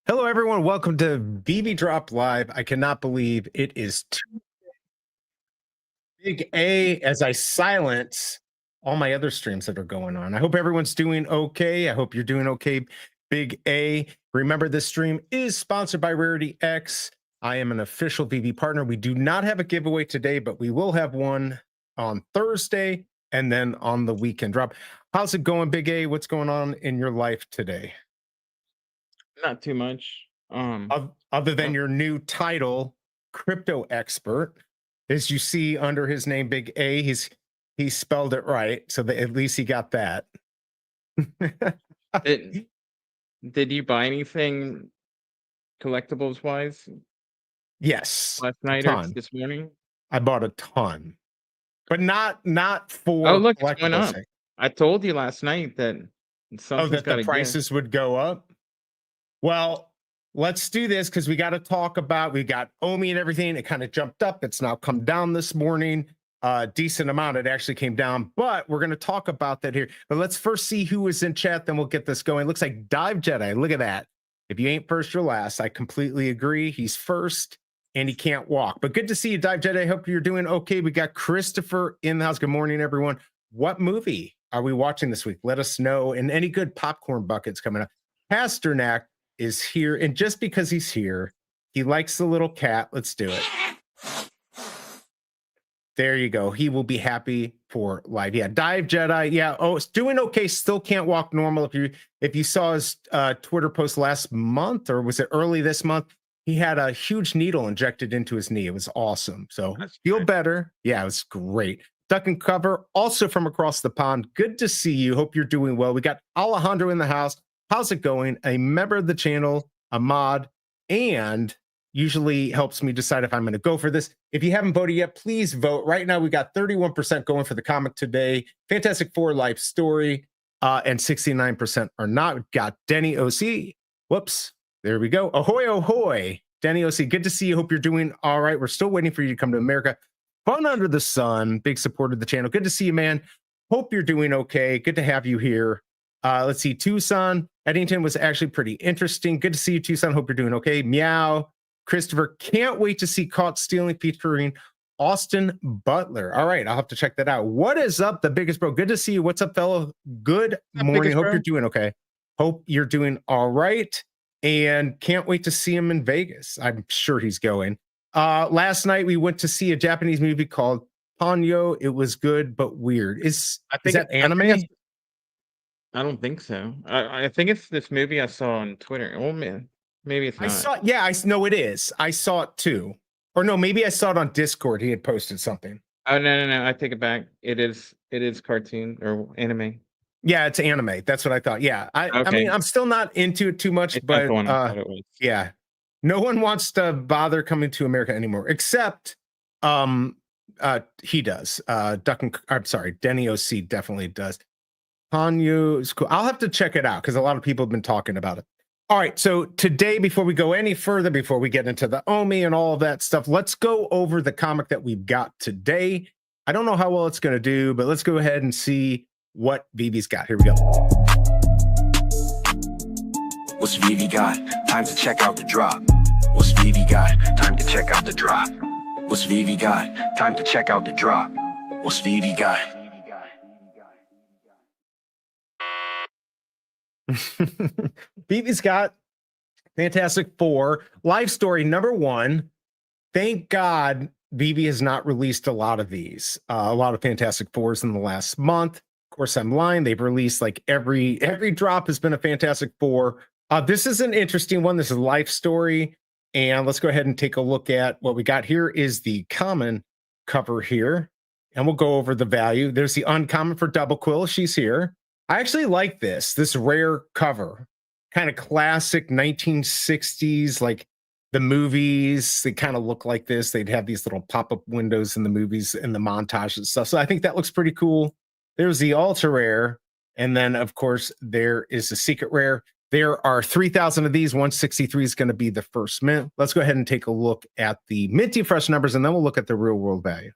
Hello, everyone. Welcome to Veve Drop Live. I cannot believe it is BigA as I silence all my other streams that are going on. I hope everyone's doing okay. I hope you're doing okay, BigA. Remember, this stream is sponsored by Rarity X. I am an official Veve partner. We do not have a giveaway today, but we will have one on Thursday and then on the weekend drop. How's it going, BigA? What's going on in your life today? Not too much. Other than your new title, crypto expert, as you see under his name, BigA, he spelled it right, so that at least he got that. Did you buy anything collectibles wise? Yes, last night or this morning? I bought a ton, but not for. Oh, look, it's going up. I told you last night that that the prices would go up. Well, let's do this because we got to talk about, we got OMI and everything. It kind of jumped up. It's now come down this morning. Decent amount. It actually came down, but we're going to talk about that here. But let's first see who is in chat. Then we'll get this going. Looks like Dive Jedi. Look at that. If you ain't first, you're last. I completely agree. He's first and he can't walk. But good to see you, Dive Jedi. I hope you're doing okay. We got Christopher in the house. Good morning, everyone. What movie are we watching this week? Let us know. And any good popcorn buckets coming up. Pasternak is here, and just because he's here, he likes the little cat. Let's do it. There you go. He will be happy for live. Yeah, Dive Jedi. Yeah. Oh, it's doing okay. Still can't walk normal. If you saw his Twitter post last month, or was it early this month? He had a huge needle injected into his knee. It was awesome. So feel better. Yeah, it was great. Duck and Cover, also from across the pond. Good to see you. Hope you're doing well. We got Alejandro in the house. How's it going? A member of the channel, a mod, and usually helps me decide if I'm going to go for this. If you haven't voted yet, please vote. Right now, we got 31% going for the comic today. Fantastic Four life story, and 69% are not. We've got Denny OC. Whoops. There we go. Ahoy, ahoy. Denny OC, good to see you. Hope you're doing all right. We're still waiting for you to come to America. Fun under the sun. Big supporter of the channel. Good to see you, man. Hope you're doing okay. Good to have you here. Let's see. Tucson. Eddington was actually pretty interesting. Good to see you, Tucson. Hope you're doing okay. Meow. Christopher, can't wait to see Caught Stealing featuring Austin Butler. All right, I'll have to check that out. What is up, the biggest bro? Good to see you. What's up, fellow? Good morning. Hope you're doing okay. Hope you're doing all right. And can't wait to see him in Vegas. I'm sure he's going. Last night, we went to see a Japanese movie called Ponyo. It was good, but weird. Is that anime? I don't think so. I think it's this movie I saw on Twitter. Well, man, maybe it's not. I know it is. I saw it too. Or no, maybe I saw it on Discord. He had posted something. Oh, no. I take it back. It is cartoon or anime. Yeah, it's anime. That's what I thought. Yeah. I mean, I'm still not into it too much, it's but yeah. No one wants to bother coming to America anymore, except he does. Denny OC definitely does. Ponyo is cool. I'll have to check it out because a lot of people have been talking about it. All right, so today, before we go any further, before we get into the OMI and all of that stuff, let's go over the comic that we've got today. I don't know how well it's going to do, but let's go ahead and see what Veve's got. Here we go. What's Veve got? Time to check out the drop. What's Veve got? Time to check out the drop. What's Veve got? Time to check out the drop. What's Veve got? Veve's got Fantastic Four life story #1. Thank God Veve has not released a lot of these, a lot of Fantastic Fours in the last month. Of course, I'm lying. They've released like every drop has been a Fantastic Four. This is an interesting one. This is a life story, and let's go ahead and take a look at what we got. Here is the common cover here, and we'll go over the value. There's the uncommon for Double Quill. She's here. I actually like this rare cover, kind of classic 1960s, like the movies. They kind of look like this. They'd have these little pop-up windows in the movies and the montage and stuff. So I think that looks pretty cool. There's the ultra rare. And then, of course, there is the secret rare. There are 3,000 of these. 163 is going to be the first mint. Let's go ahead and take a look at the minty fresh numbers, and then we'll look at the real world value.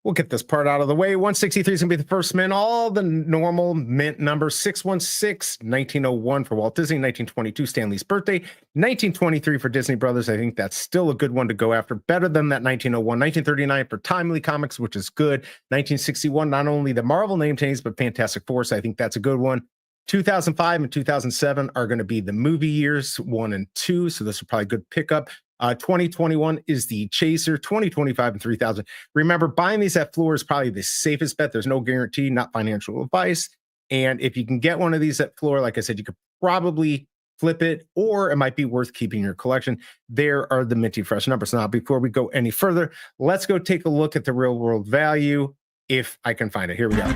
We'll get this part out of the way. 163 is going to be the first mint. All the normal mint numbers. 616, 1901 for Walt Disney, 1922 Stanley's birthday, 1923 for Disney Brothers. I think that's still a good one to go after. Better than that 1901. 1939 for Timely Comics, which is good. 1961, not only the Marvel name change, but Fantastic Four. So I think that's a good one. 2005 and 2007 are going to be the movie years 1 and 2. So this is probably a good pickup. 2021 is the Chaser, 2025 and 3000. Remember, buying these at floor is probably the safest bet. There's no guarantee, not financial advice. And if you can get one of these at floor, like I said, you could probably flip it, or it might be worth keeping in your collection. There are the minty fresh numbers. Now, before we go any further, let's go take a look at the real world value, if I can find it. Here we go.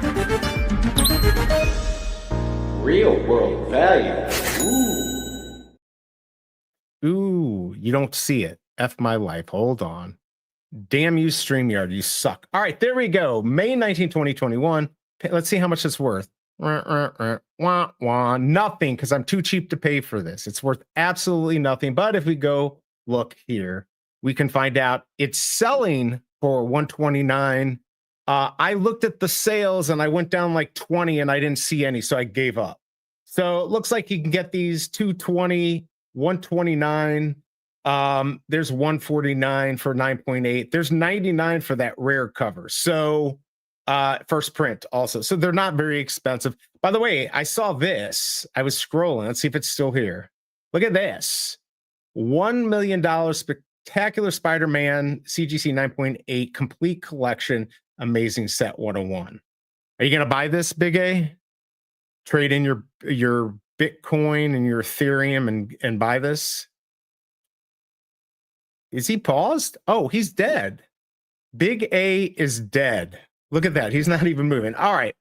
Real world value. Ooh, you don't see it. F my life. Hold on. Damn you, StreamYard. You suck. All right, there we go. May 19, 2021. Let's see how much it's worth. Nothing, because I'm too cheap to pay for this. It's worth absolutely nothing. But if we go look here, we can find out it's selling for 129. I looked at the sales and I went down like 20 and I didn't see any, so I gave up. So it looks like you can get these 220, 129. There's 149 for 9.8. There's 99 for that rare cover. So first print also. So they're not very expensive. By the way, I saw this. I was scrolling. Let's see if it's still here. Look at this. $1 million spectacular Spider-Man CGC 9.8 complete collection. Amazing set 101. Are you going to buy this, BigA? Trade in your Bitcoin and your Ethereum and buy this? Is he paused? Oh, he's dead. BigA is dead. Look at that. He's not even moving. All right.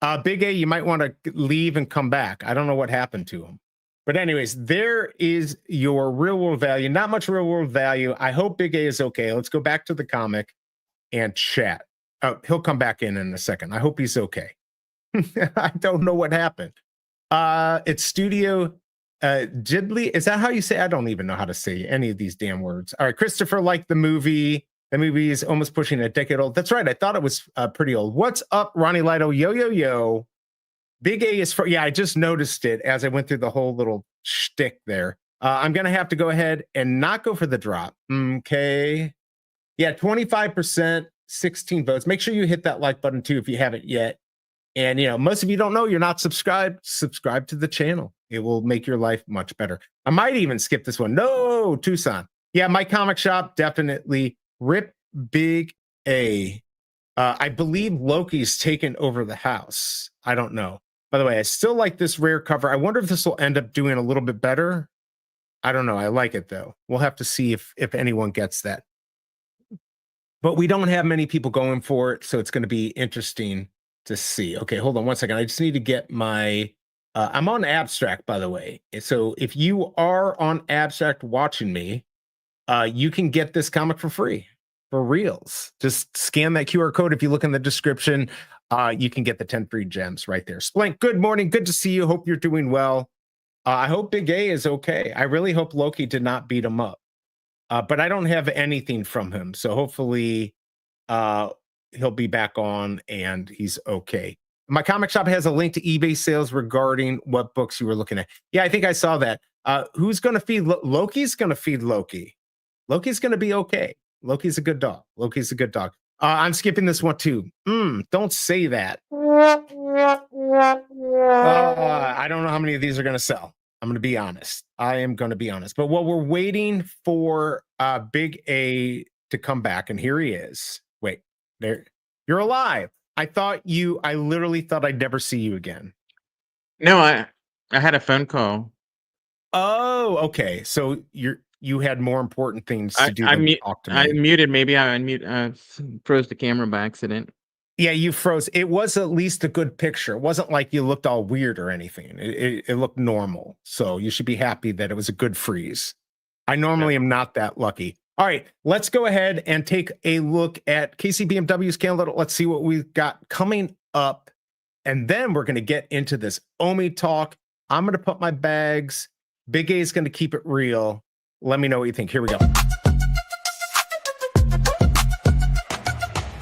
BigA, you might want to leave and come back. I don't know what happened to him. But anyways, there is your real world value. Not much real world value. I hope BigA is okay. Let's go back to the comic and chat. Oh, he'll come back in a second. I hope he's okay. I don't know what happened. It's Studio Ghibli. Is that how you say? I don't even know how to say any of these damn words. All right, Christopher liked the movie. The movie is almost pushing a decade old. That's right. I thought it was pretty old. What's up, Ronnie Lido? Yo, yo, yo. BigA is for, yeah, I just noticed it as I went through the whole little shtick there. I'm going to have to go ahead and not go for the drop. Okay. Yeah, 25%, 16 votes. Make sure you hit that like button too if you haven't yet. And, you know, most of you don't know you're not subscribed. Subscribe to the channel. It will make your life much better. I might even skip this one. No, Tucson. Yeah, my comic shop, definitely. Rip BigA. I believe Loki's taken over the house. I don't know. By the way, I still like this rare cover. I wonder if this will end up doing a little bit better. I don't know. I like it, though. We'll have to see if anyone gets that. But we don't have many people going for it, so it's going to be interesting to see. Okay, hold on one second. I just need to get my... I'm on Abstract, by the way. So if you are on Abstract watching me, you can get this comic for free, for reals. Just scan that QR code. If you look in the description, you can get the 10 free gems right there. Splank, good morning. Good to see you. Hope you're doing well. I hope BigA is okay. I really hope Loki did not beat him up. But I don't have anything from him. So hopefully he'll be back on and he's okay. My comic shop has a link to eBay sales regarding what books you were looking at. Yeah, I think I saw that. Who's going to feed Loki's going to feed Loki. Loki's going to be okay. Loki's a good dog. Loki's a good dog. I'm skipping this one too. Don't say that. I don't know how many of these are going to sell. I'm going to be honest. I am going to be honest. But while we're waiting for BigA to come back, and here he is. Wait, there. You're alive. I literally thought I'd never see you again. No, I had a phone call. Oh, okay. So you had more important things to do than talk to me. I muted. Maybe I froze the camera by accident. Yeah, you froze. It was at least a good picture. It wasn't like you looked all weird or anything. It looked normal. So you should be happy that it was a good freeze. I normally am not that lucky. All right, let's go ahead and take a look at KCBMW's calendar. Let's see what we've got coming up. And then we're going to get into this Omi talk. I'm going to put my bags. BigA is going to keep it real. Let me know what you think. Here we go.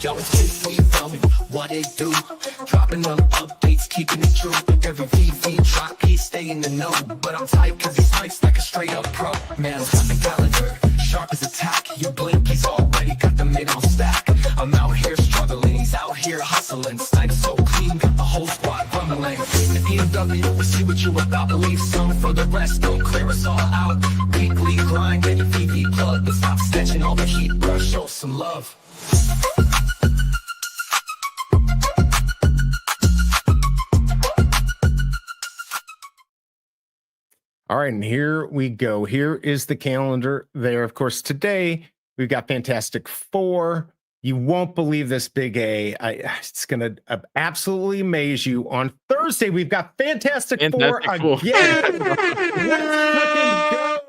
Yo, it's good for you, tell me what it do. Dropping them updates, keeping it true. Every VV drop, he stay in the know. But I'm tight cause he's nice like a straight up pro. Man's got the calendar, sharp as a tack. You blink, he's already got the mid on stack. I'm out here struggling, he's out here hustling. Snipes so clean, got the whole squad rumbling. The BMW, we'll see what you about. Leave some for the rest, don't clear us all out. Weekly grind, get a VV plug. But stop snatching all the heat, bro, show some love. All right, and here we go. Here is the calendar there. Of course, today we've got Fantastic Four. You won't believe this, Big A. It's going to absolutely amaze you. On Thursday, we've got Fantastic Four again. Let's fucking go.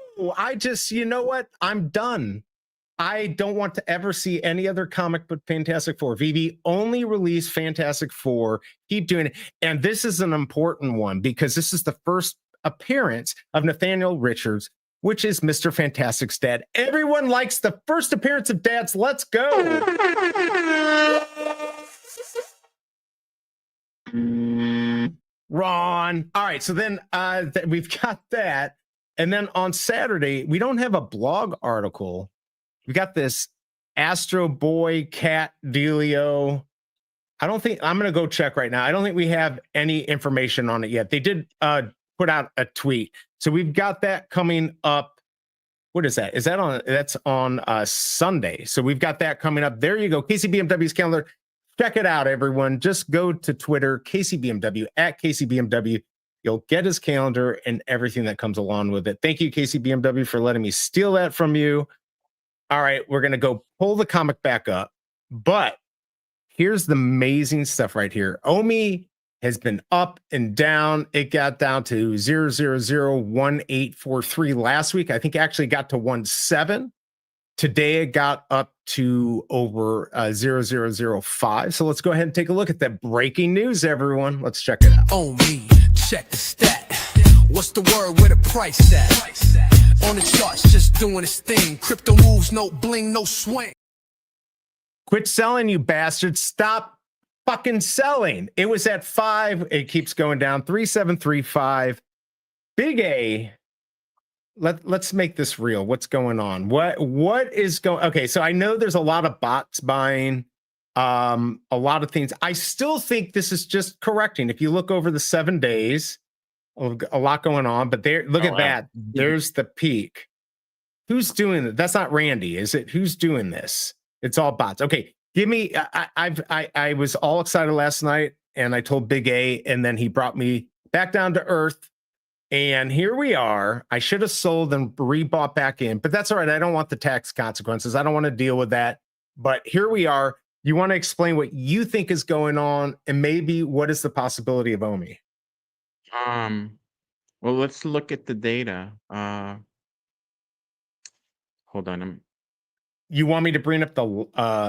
You know what? I'm done. I don't want to ever see any other comic but Fantastic Four. Veve only released Fantastic Four. Keep doing it. And this is an important one because this is the first appearance of Nathaniel Richards, which is Mr. Fantastic's dad. Everyone likes the first appearance of dads. Let's go. Ron. All right, so then we've got that. And then on Saturday, we don't have a blog article. We got this Astro Boy Cat dealio. I don't think, I'm going to go check right now. I don't think we have any information on it yet. They did put out a tweet. So we've got that coming up. What is that? Is that on? That's on Sunday. So we've got that coming up. There you go. KCBMW's calendar. Check it out, everyone. Just go to Twitter, KCBMW, at KCBMW. You'll get his calendar and everything that comes along with it. Thank you, KCBMW, for letting me steal that from you. All right, we're going to go pull the comic back up. But here's the amazing stuff right here. Omi has been up and down. It got down to 0.0001843 last week. I think it actually got to 1.7. Today it got up to over 0.005. So let's go ahead and take a look at that breaking news, everyone. Let's check it out. Omi, check the stat. What's the word with a price at? On the charts, just doing its thing. Crypto moves, no bling, no swing. Quit selling, you bastards. Stop fucking selling. It was at 5. It keeps going down. 3.735. BigA. Let's make this real. What's going on? What is going? Okay, so I know there's a lot of bots buying a lot of things. I still think this is just correcting. If you look over the 7 days, a lot going on, but there, look at that. There's the peak. Who's doing it? That's not Randy, is it? Who's doing this? It's all bots. Okay, give me. I was all excited last night, and I told Big A, and then he brought me back down to earth. And here we are. I should have sold and rebought back in, but that's all right. I don't want the tax consequences. I don't want to deal with that. But here we are. You want to explain what you think is going on, and maybe what is the possibility of Omi? Well, let's look at the data. Hold on. You want me to bring up the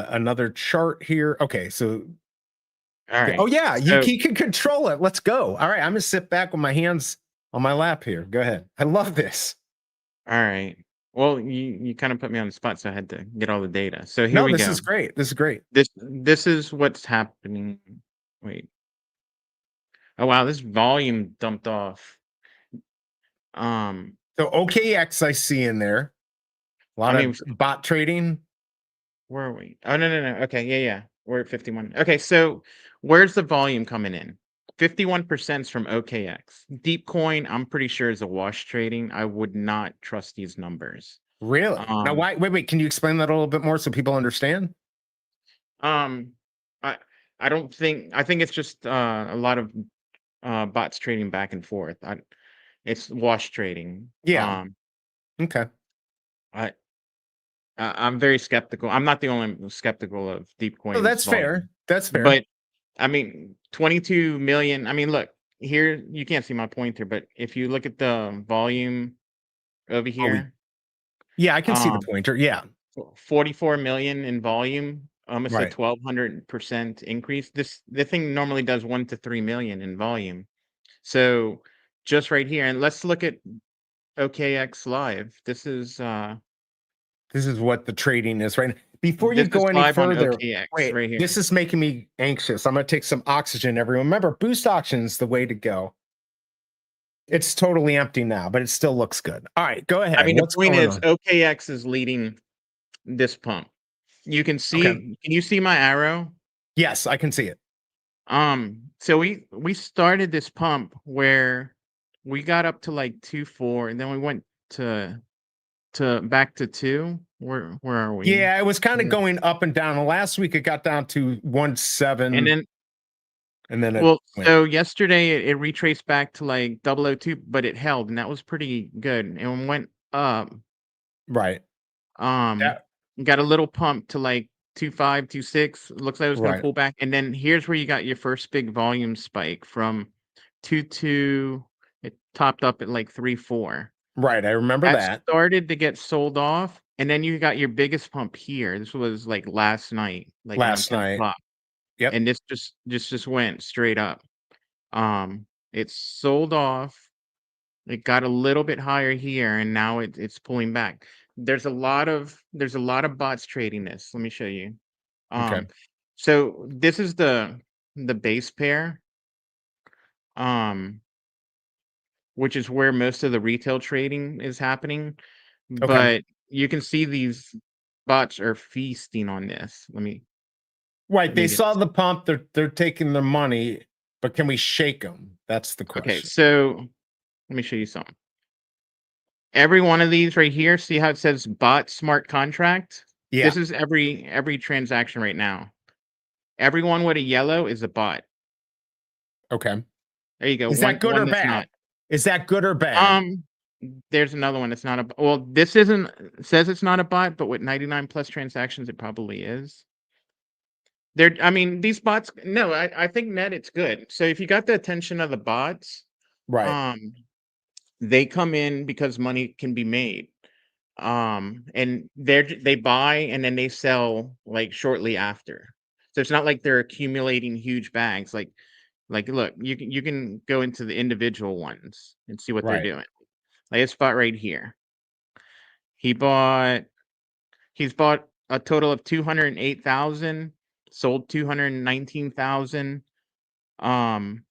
another chart here? Okay, so All right. oh yeah, So, you can control it. Let's go. All right, I'm gonna sit back with my hands on my lap here. Go ahead. I love this. all right. Well, you kind of put me on the spot, so I had to get all the data. So here No, we this go. is great. This is great. This is what's happening. Wait. Oh wow, this volume dumped off. Um, So OKX I see in there. A lot I mean, of bot trading. where are we? Oh no. Okay, yeah. We're at 51. Okay, so where's the volume coming in? 51% is from OKX. Deepcoin, I'm pretty sure is a wash trading. I would not trust these numbers. Really? Now, why? Wait. Can you explain that a little bit more so people understand? I don't think. I think it's just a lot of bots trading back and forth. It's wash trading. Yeah. Okay. I'm very skeptical. I'm not the only skeptical of Deepcoin. So that's fair. That's fair. But I mean, 22 million. I mean, look here. You can't see my pointer, but if you look at the volume over here, yeah, I can see the pointer. Yeah. 44 million in volume, almost Right. a 1200% increase. The thing normally does 1 to 3 million in volume. So just right here, and let's look at OKX live. This is This is what the trading is right now. Before you This is go any live on further, OKX wait, right here. this is making me anxious. I'm going to take some oxygen, everyone. Remember, boost auction is the way to go. It's totally empty now, but it still looks good. All right, go ahead. I mean, the What's point going is on? OKX is leading this pump. You can see, Okay. can you see my arrow? Yes, I can see it. So we started this pump where we got up to like 2.4, and then we went to back to 2. Where are we? Yeah, it was kind of Yeah. going up and down. Last week it got down to 1.7, And then it well, went. so yesterday it retraced back to like 0.002, but it held, and that was pretty good. And went up. Right. Um, That, got a little pump to like 2.5, 2.6. Looks like it was gonna right. pull back, and then here's where you got your first big volume spike from 2.2. It topped up at like 3.4. Right. I remember That that started to get sold off, and then you got your biggest pump here. This was like last night, like around last 10 night. o'clock, Yep. and this just went straight up. It sold off. It got a little bit higher here, and now it's pulling back. There's a lot of bots trading this. Let me show you. Okay. So this is the base pair, um, which is where most of the retail trading is happening. Okay. But you can see these bots are feasting on this. Right. Let They me saw just the pump. They're taking their money, but can we shake them? That's the okay. question. So let me show you something. Every one of these right here, see how it says bot smart contract? Yeah. This is every transaction right now. Everyone with a yellow is a bot. Okay. There you go. Is that good One or that's not. bad? Is that good or bad? There's another one that's not a well, this isn't says it's not a bot, but with 99 plus transactions, it probably is. I mean, these bots, no, I think net it's good. So if you got the attention of the bots, Right. um, they come in because money can be made. And they buy and then they sell like shortly after. So it's not like they're accumulating huge bags. Like look, you can go into the individual ones and see what they're Right. doing. Like a spot right here. He bought he's bought a total of 208,000, sold 219,000. And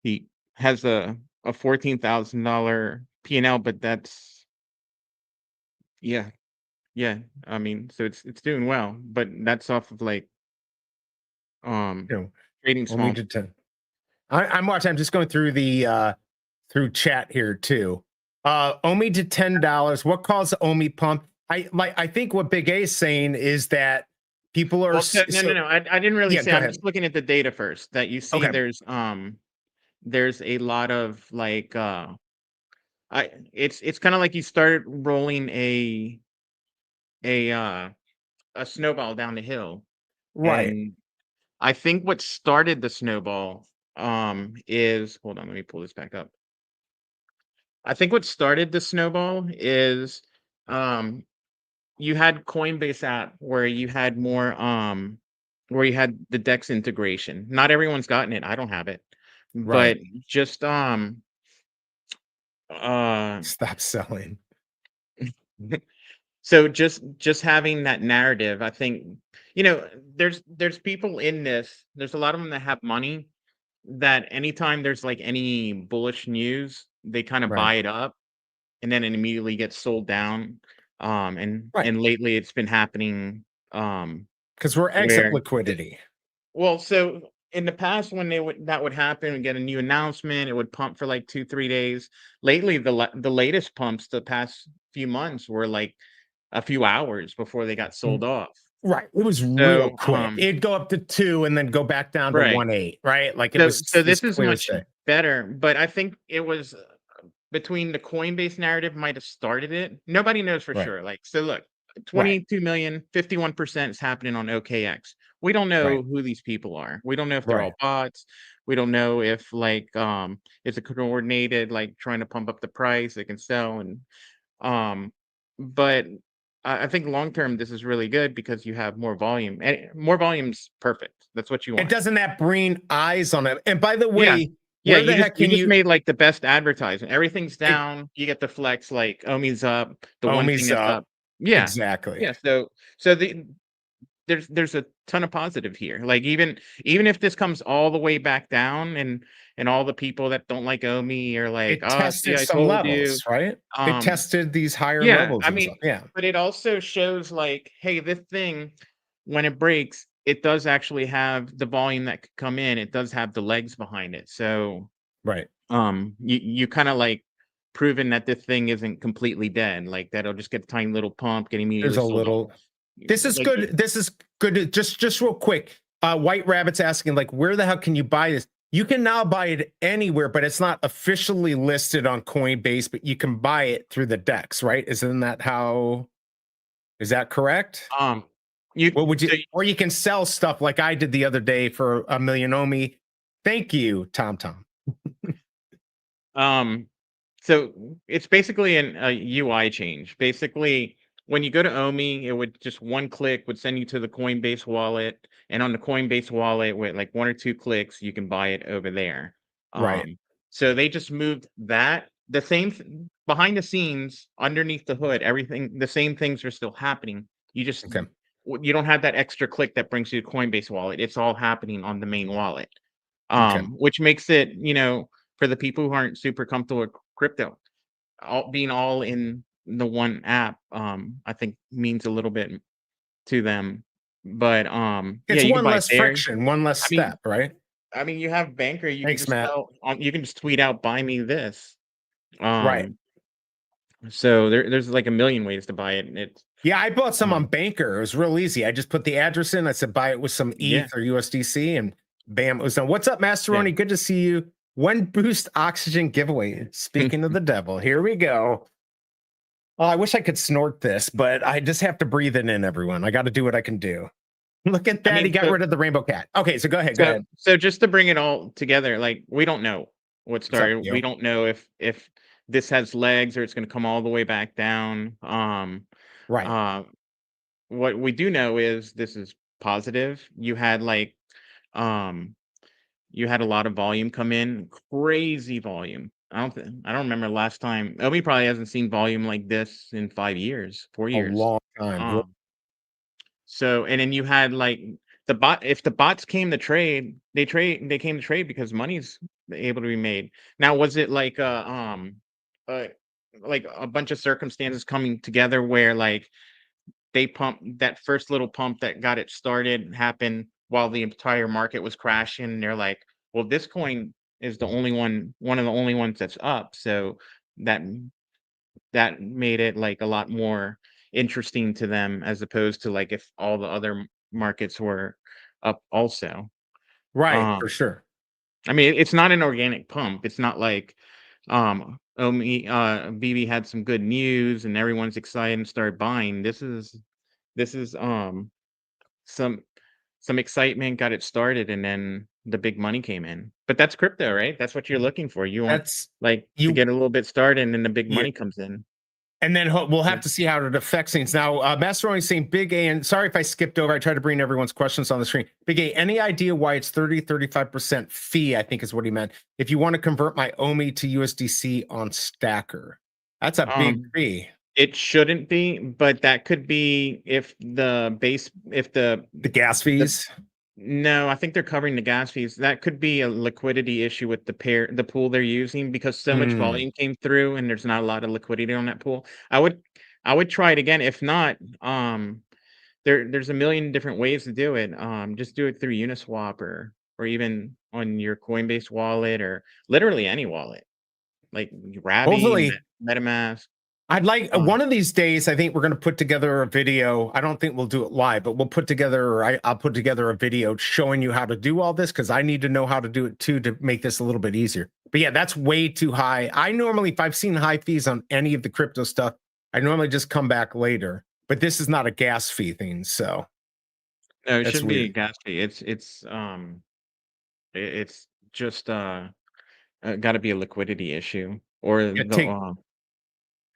he has a $14,000 P&L, but that's yeah, yeah. I mean, so it's doing well, but that's off of like um You know, trading only small. to 10. I'm watching. I'm just going through the through chat here too. Omi to $10. What caused the Omi pump? I think what Big A is saying is that people are Well, so, no. I didn't really yeah, say. go I'm ahead. just looking at the data first. That you see, Okay. there's a lot of like it's kind of like you started rolling a uh a snowball down the hill, Right. and I think what started the snowball is hold on, let me pull this back up. I think what started the snowball is um you had Coinbase app where you had more where you had the Dex integration. Not everyone's gotten it. I don't have it. Right. But just uh Stop selling. so just having that narrative, I think there's people in this. There's a lot of them that have money that anytime there's like any bullish news, they kind of Right. buy it up and then it immediately gets sold down. Right. And lately it's been happening Because we're exit where liquidity. well, so in the past when that would happen, we get a new announcement, it would pump for like 2-3 days. Lately, the latest pumps the past few months were like a few hours before they got sold off. Right. It was real So, quick. It'd go up to 2 and then go back down to right. 1.8. Right. Like it So was so as this is clear as much day. better, but I think it was between the Coinbase narrative might have started it. Nobody knows for Right. sure. Like, so look, Right. 22 million, 51% is happening on OKX. We don't Right. know who these people are. We don't know if they're Right. all bots. We don't know if like it's a coordinated like trying to pump up the price they can sell and but I think long term this is really good because you have more volume. And more volume's perfect. That's what you It want. doesn't that bring eyes on it. And by the Yeah. way, Where you the heck you can just you? made like the best advertisement. Everything's down. You get the flex, like Omi's up. The one thing Omi's is up. up. Yeah, Exactly. yeah. So there's a ton of positive here. Like even if this comes all the way back down, and all the people that don't like Omi are like, It oh, see, tested I some told you. levels, right? It Um, tested these higher yeah, levels I and mean, stuff. Yeah. but it also shows like, hey, this thing, when it breaks, it does actually have the volume that could come in. It does have the legs behind it. So Right. you kind of like proven that this thing isn't completely dead. Like that'll just get a tiny little pump, get There's immediately a sold off. little. This is Like good. This is good. Just real quick. White Rabbit's asking, like, where the hell can you buy this? You can now buy it anywhere, but it's not officially listed on Coinbase, but you can buy it through the DEX, right? Isn't that how? Is that correct? um you What would you? so Or you can sell stuff like I did the other day for a million Omi. Thank you, Tom Tom. Um, so it's basically a UI change. Basically, when you go to Omi, it would just one click would send you to the Coinbase wallet, and on the Coinbase wallet, with like one or two clicks, you can buy it over there. Right. So they just moved that. The same behind the scenes, underneath the hood, everything, the same things are still happening. You just Okay. you don't have that extra click that brings you to Coinbase wallet. It's all happening on the main wallet, Okay. which makes it, for the people who aren't super comfortable with crypto, being all in the one app, I think means a little bit to them. But yeah, It's you can one buy it less there. friction, one less I mean, step, right? you have Banker. You can Thanks, just Matt. tell you can just tweet out, "Buy me this." Right. Um, so there's like a million ways to buy it, and it's Yeah, I bought some on um, Banker. It was real easy. I just put the address in. I said buy it with some yeah, ETH or USDC, and bam, it was done. What's up, yeah. Masteroni? Good to see you. One boost oxygen giveaway. Speaking of the devil, here we go. Oh, I wish I could snort this, but I just have to breathe it in, everyone. I got to do what I can do. Look at I that. He mean, got so rid of the rainbow cat. Okay, so go ahead. Go so ahead. so just to bring it all together, like we don't know what What's up, started. We yo? don't know if this has legs or it's going to come all the way back down. Right. Uh, what we do know is this is positive. Um, you had a lot of volume come in, crazy volume. I don't remember last time. Obi probably hasn't seen volume like this in 5 years, four A years. long time. Um, So, and then you had like if the bots came to trade, they came to trade because money's able to be made. Now, was it uh like a bunch of circumstances coming together where like they pumped that first little pump that got it started happened while the entire market was crashing, and they're like, well, this coin is the only one of the only ones that's up. So that that made it like a lot more interesting to them, as opposed to like if all the other markets were up also. Right, Um, for sure. I mean, it's not an organic pump. It's not like BB had some good news and everyone's excited and started buying. This is some some excitement got it started, and then the big money came in. But that's crypto, right? That's what you're looking for. You want That's like to you. get a little bit started, and then the big Yeah. money comes in. And then we'll Yeah. have to see how it affects things. Now, Masteroni saying Big A, and sorry if I skipped over. I tried to bring everyone's questions on the screen. Big A, any idea why it's 35% fee? I think is what he meant. If you want to convert my OMI to USDC on Stacker, that's a big Um, fee. It shouldn't be, but that could be if The gas the fees. no, I think they're covering the gas fees. That could be a liquidity issue with the pool they're using, because so much Mm. volume came through and there's not a lot of liquidity on that pool. I would try it again. If not, there's a million different ways to do it. Just do it through Uniswap, or even on your Coinbase wallet, or literally any wallet, like Ravi, Hopefully, MetaMask. I'd like Um, one of these days. I think we're going to put together a video. I don't think we'll do it live, but we'll put together, or I'll put together a video showing you how to do all this, because I need to know how to do it too, to make this a little bit easier. But yeah, that's way too high. I normally, if I've seen high fees on any of the crypto stuff, I normally just come back later. But this is not a gas fee thing, so no, it that's shouldn't be a weird. gas fee. It's just got to be a liquidity issue, or Yeah, the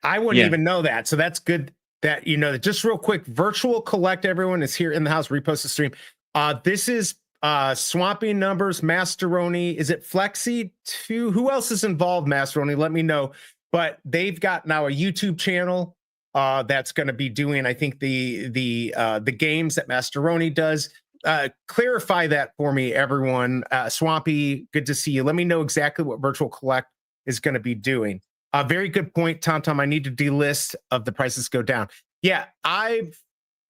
I wouldn't yeah. even know that. So that's good that you know that. Just real quick, virtual collect everyone is here in the house. Repost the stream. This is Swampy Numbers, Masteroni. Is it Flexi too? Who else is involved, Masteroni? Let me know. But they've got now a YouTube channel that's going to be doing, I think, the games that Masteroni does. Clarify that for me, everyone. Swampy, good to see you. Let me know exactly what Virtual Collect is going to be doing. Very good point, Tom. I need to delist of the prices go down. Yeah, I'm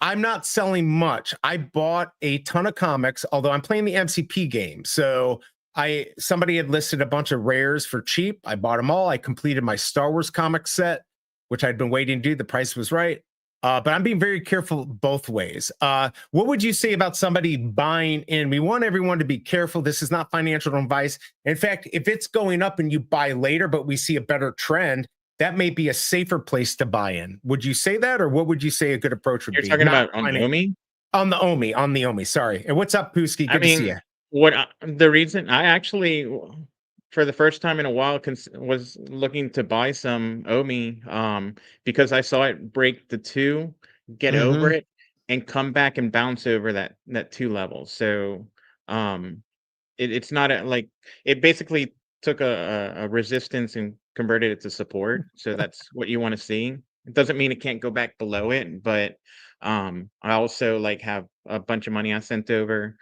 not selling much. I bought a ton of comics, although I'm playing the MCP game. So somebody had listed a bunch of rares for cheap. I bought them all. I completed my Star Wars comic set, which I'd been waiting to do. The price was right. But I'm being very careful both ways. What would you say about somebody buying in? We want everyone to be careful. This is not financial advice. In fact, if it's going up and you buy later, but we see a better trend, that may be a safer place to buy in. Would you say that, or what would you say a good approach would be? You're talking about on Omi? On the Omi, sorry. And what's up, Pooski? Good to see you. The reason I actually, for the first time in a while, was looking to buy some Omi because I saw it break the 2, get over it, and come back and bounce over that 2 level. So it's not like it basically took a resistance and converted it to support. So that's what you want to see. It doesn't mean it can't go back below it, but I also like have a bunch of money I sent over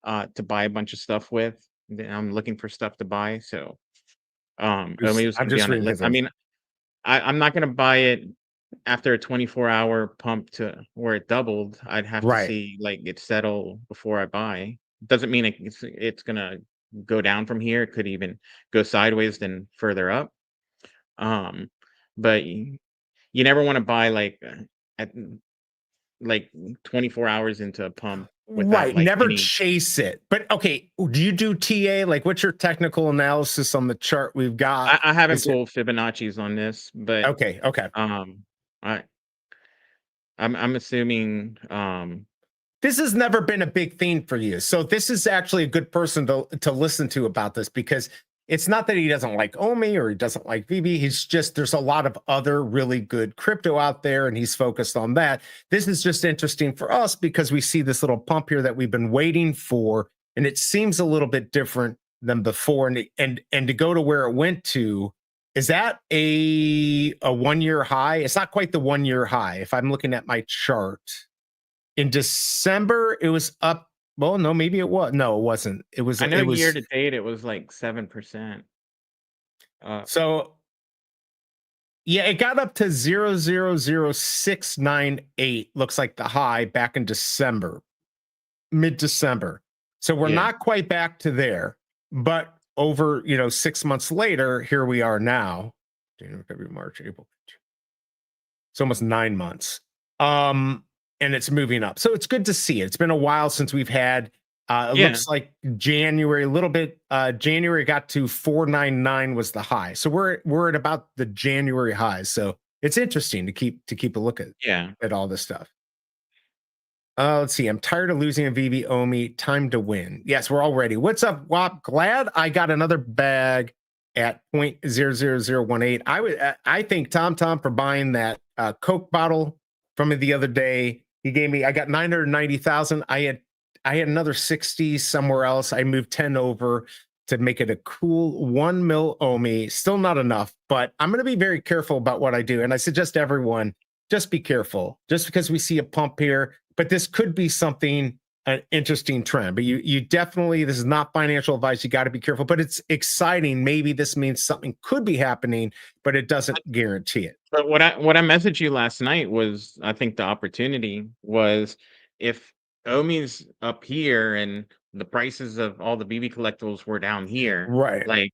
to buy a bunch of stuff with. I'm looking for stuff to buy. So Omi was gonna be on it. I mean, I'm not gonna buy it after a 24-hour pump to where it doubled. I'd have to see like it settle before I buy. Doesn't mean it's gonna go down from here. It could even go sideways then further up. But you never want to buy at 24 hours into a pump. Right. Never chase it. But okay, do you do TA? Like, what's your technical analysis on the chart we've got? I haven't pulled Fibonacci's on this, but okay. I'm assuming this has never been a big theme for you. So this is actually a good person to listen to about this, because it's not that he doesn't like Omi or he doesn't like Veve. He's just, there's a lot of other really good crypto out there, and he's focused on that. This is just interesting for us because we see this little pump here that we've been waiting for, and it seems a little bit different than before. And to go to where it went to, is that a 1-year high? It's not quite the 1-year high. If I'm looking at my chart, in December it was up. Well, no, maybe it was. No, it wasn't. It was. I know year to date it was like 7%. So yeah, it got up to 0.00698. Looks like the high back in December, mid-December. So we're not quite back to there, but over 6 months later, here we are now. January, February, March, April. It's almost 9 months. And it's moving up. So it's good to see it. It's been a while since we've had, it looks like January, a little bit, January got to 499 was the high. So we're at about the January highs. So it's interesting to keep a look at all this stuff. Let's see. I'm tired of losing a Veve Omi. Time to win. Yes, we're all ready. What's up, Wop? Glad I got another bag at 0.00018. I thank Tom for buying that Coke bottle from me the other day. He gave me, I got 990,000. I had another 60 somewhere else. I moved 10 over to make it a cool 1 mil Omi. Still not enough, but I'm going to be very careful about what I do. And I suggest everyone just be careful, just because we see a pump here, but this could be something, an interesting trend. But you definitely, this is not financial advice. You got to be careful, but it's exciting. Maybe this means something could be happening, but it doesn't guarantee it. But what I messaged you last night was, I think the opportunity was, if Omi's up here and the prices of all the BB collectibles were down here, right? Like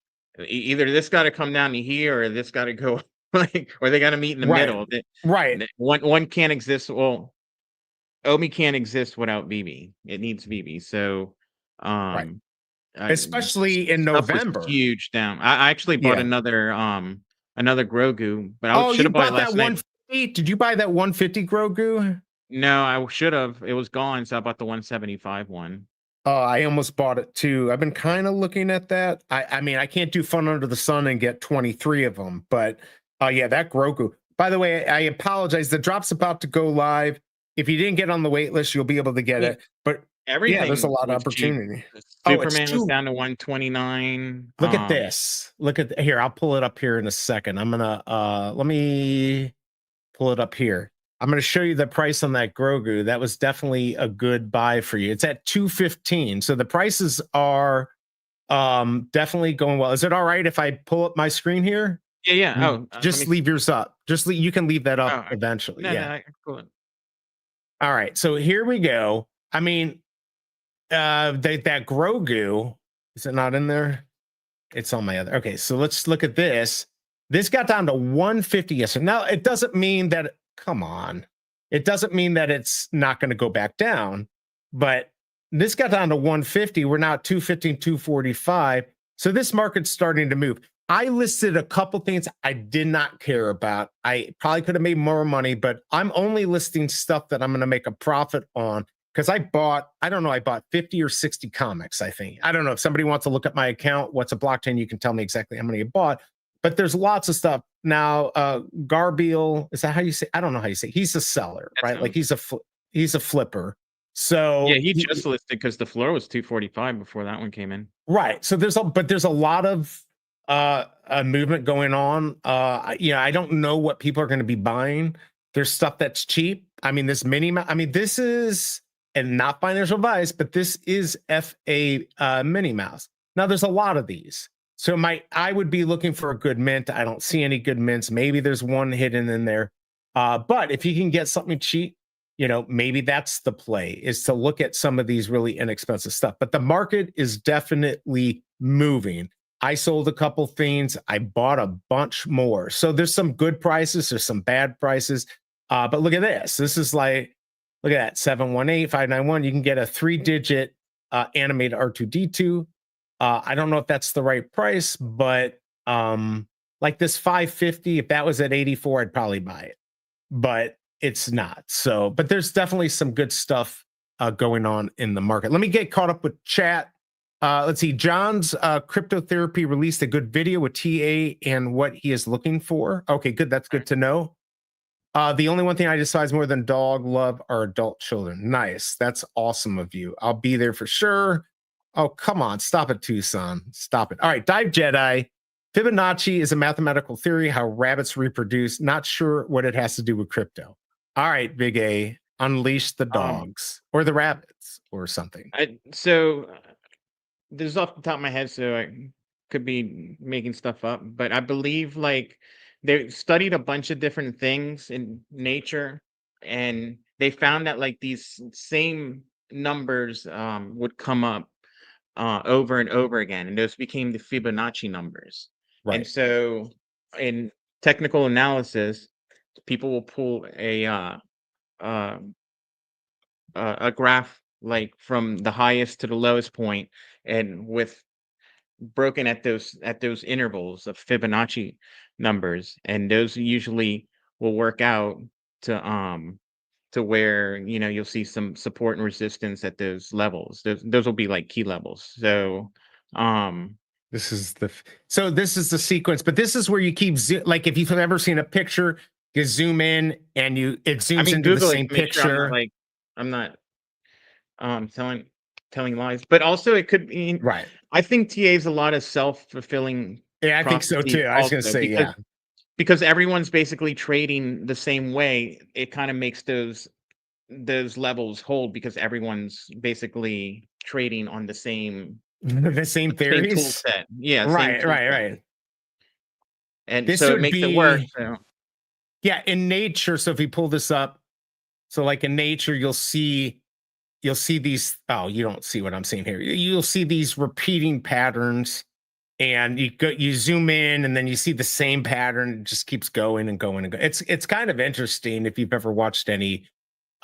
either this got to come down to here, or this got to go or they got to meet in the middle. Right. One can't exist. Well, Omi can't exist without Veve. It needs Veve. So, especially in November, huge down. I actually bought another Grogu, but I should have bought that 150. Did you buy that 150 Grogu? No, I should have. It was gone, so I bought the 175 one. I almost bought it too. I've been kind of looking at that. I mean, I can't do Fun Under the Sun and get 23 of them, but yeah, that Grogu. By the way, I apologize. The drop's about to go live. If you didn't get on the wait list, you'll be able to get it. But everything there's a lot of was cheap. opportunity. Oh, it's Superman was too. down to 129. Look at this. Look at here. I'll pull it up here in a second. I'm gonna let me pull it up here. I'm gonna show you the price on that Grogu. That was definitely a good buy for you. It's at 215. So the prices are definitely going well. Is it all right if I pull up my screen here? Yeah. Oh, Just leave yours up. You can leave that up eventually. No, yeah. Cool. All right. So here we go. I mean, that Grogu, is it not in there? It's on my other. Okay, so let's look at this. This got down to 150 yesterday. Now it doesn't mean that. Come on, it doesn't mean that it's not going to go back down. But this got down to 150. We're now at 215, 245. So this market's starting to move. I listed a couple things I did not care about. I probably could have made more money, but I'm only listing stuff that I'm going to make a profit on. Because I bought 50 or 60 comics, I think. I don't know if somebody wants to look at my account, what's a blockchain, you can tell me exactly how many you bought. But there's lots of stuff. Now, Garbiel, is that how you say? I don't know how you say. He's a seller, right? Like he's a flipper. So yeah, he just listed because the floor was 245 before that one came in. Right. So there's a lot of a movement going on. I don't know what people are going to be buying. There's stuff that's cheap. I mean, this this is, and not financial advice, but this is FA Minnie Mouse. Now, there's a lot of these. So I would be looking for a good mint. I don't see any good mints. Maybe there's one hidden in there. But if you can get something cheap, maybe that's the play, is to look at some of these really inexpensive stuff. But the market is definitely moving. I sold a couple things. I bought a bunch more. So there's some good prices. There's some bad prices. But look at this. This is like, look at that, 718591. You can get a 3-digit animated R2D2. I don't know if that's the right price, but like this 550, if that was at 84, I'd probably buy it. But it's not. So, but there's definitely some good stuff going on in the market. Let me get caught up with chat. Let's see. John's Cryptotherapy released a good video with TA and what he is looking for. Okay, good. That's good to know. The only one thing I despise more than dog love are adult children. Nice. That's awesome of you. I'll be there for sure. Oh, come on. Stop it, Tucson. Stop it. All right. Dive Jedi. Fibonacci is a mathematical theory how rabbits reproduce. Not sure what it has to do with crypto. All right, Big A. Unleash the dogs or the rabbits or something. So this is off the top of my head, so I could be making stuff up, but I believe like they studied a bunch of different things in nature, and they found that like these same numbers would come up over and over again, and those became the Fibonacci numbers. Right. And so in technical analysis, people will pull a graph like from the highest to the lowest point, and with broken at those intervals of Fibonacci numbers, and those usually will work out to where you'll see some support and resistance at those levels. Those will be like key levels. So this is the sequence, but this is where you keep like if you've ever seen a picture, you zoom in and it zooms into Google the same picture. I'm not telling lies, but also it could be right. I think TA is a lot of self-fulfilling. Yeah, I think so too. I was going to say, because everyone's basically trading the same way. It kind of makes those levels hold because everyone's basically trading on the same theories, same tool set. Yeah, right. And this so it makes it work. So. Yeah, in nature. So if we pull this up, so like in nature, you'll see these. Oh, you don't see what I'm seeing here. You'll see these repeating patterns, and you zoom in, and then you see the same pattern. It just keeps going and going and going. It's kind of interesting if you've ever watched any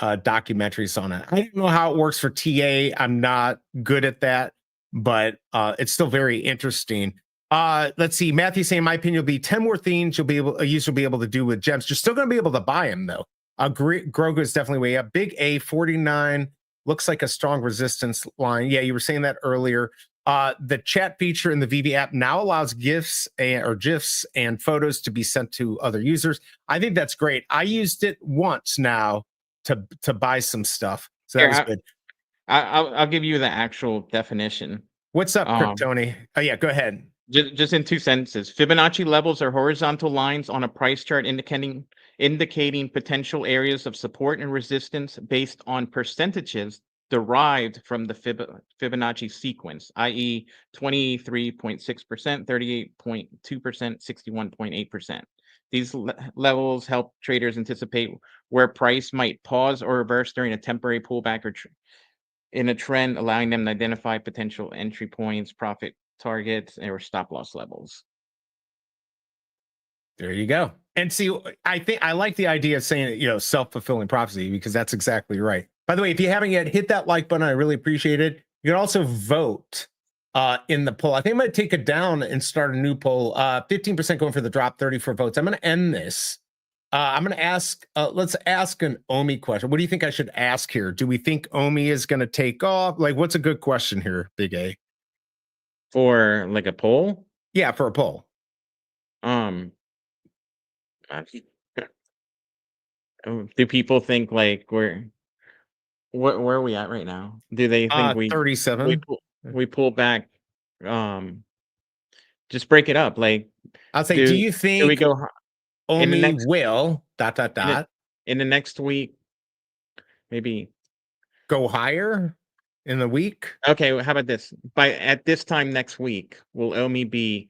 documentaries on it. I don't know how it works for TA. I'm not good at that, but it's still very interesting. Let's see. Matthew saying, in my opinion, will be 10 more things a user will be able to do with gems. You're still going to be able to buy them though. Grogu is definitely way up. Big A 49 looks like a strong resistance line. Yeah, you were saying that earlier. The chat feature in the Veve app now allows GIFs and photos to be sent to other users. I think that's great. I used it once now to buy some stuff. So that was good. I'll give you the actual definition. What's up, Um, Kryptoni? Oh yeah, go ahead. just in 2 sentences. Fibonacci levels are horizontal lines on a price chart indicating potential areas of support and resistance based on percentages derived from the Fibonacci sequence, i.e., 23.6%, 38.2%, 61.8%. These levels help traders anticipate where price might pause or reverse during a temporary pullback or in a trend, allowing them to identify potential entry points, profit targets, or stop loss levels. There you go. And see, I think I like the idea of saying, self-fulfilling prophecy, because that's exactly right. By the way, if you haven't yet, hit that like button. I really appreciate it. You can also vote in the poll. I think I'm going to take it down and start a new poll. 15% going for the drop, 30 for votes. I'm going to end this. I'm going to ask, let's ask an Omi question. What do you think I should ask here? Do we think Omi is going to take off? Like, what's a good question here, Big A? For like a poll? Yeah, for a poll. Do people think like where are we at right now? Do they think we 37. pull back? Just break it up. Like, I'll say, do you do we think go in the Omi next will ... in the next week? Maybe go higher in the week? Okay, well, how about this? At this time next week, will Omi be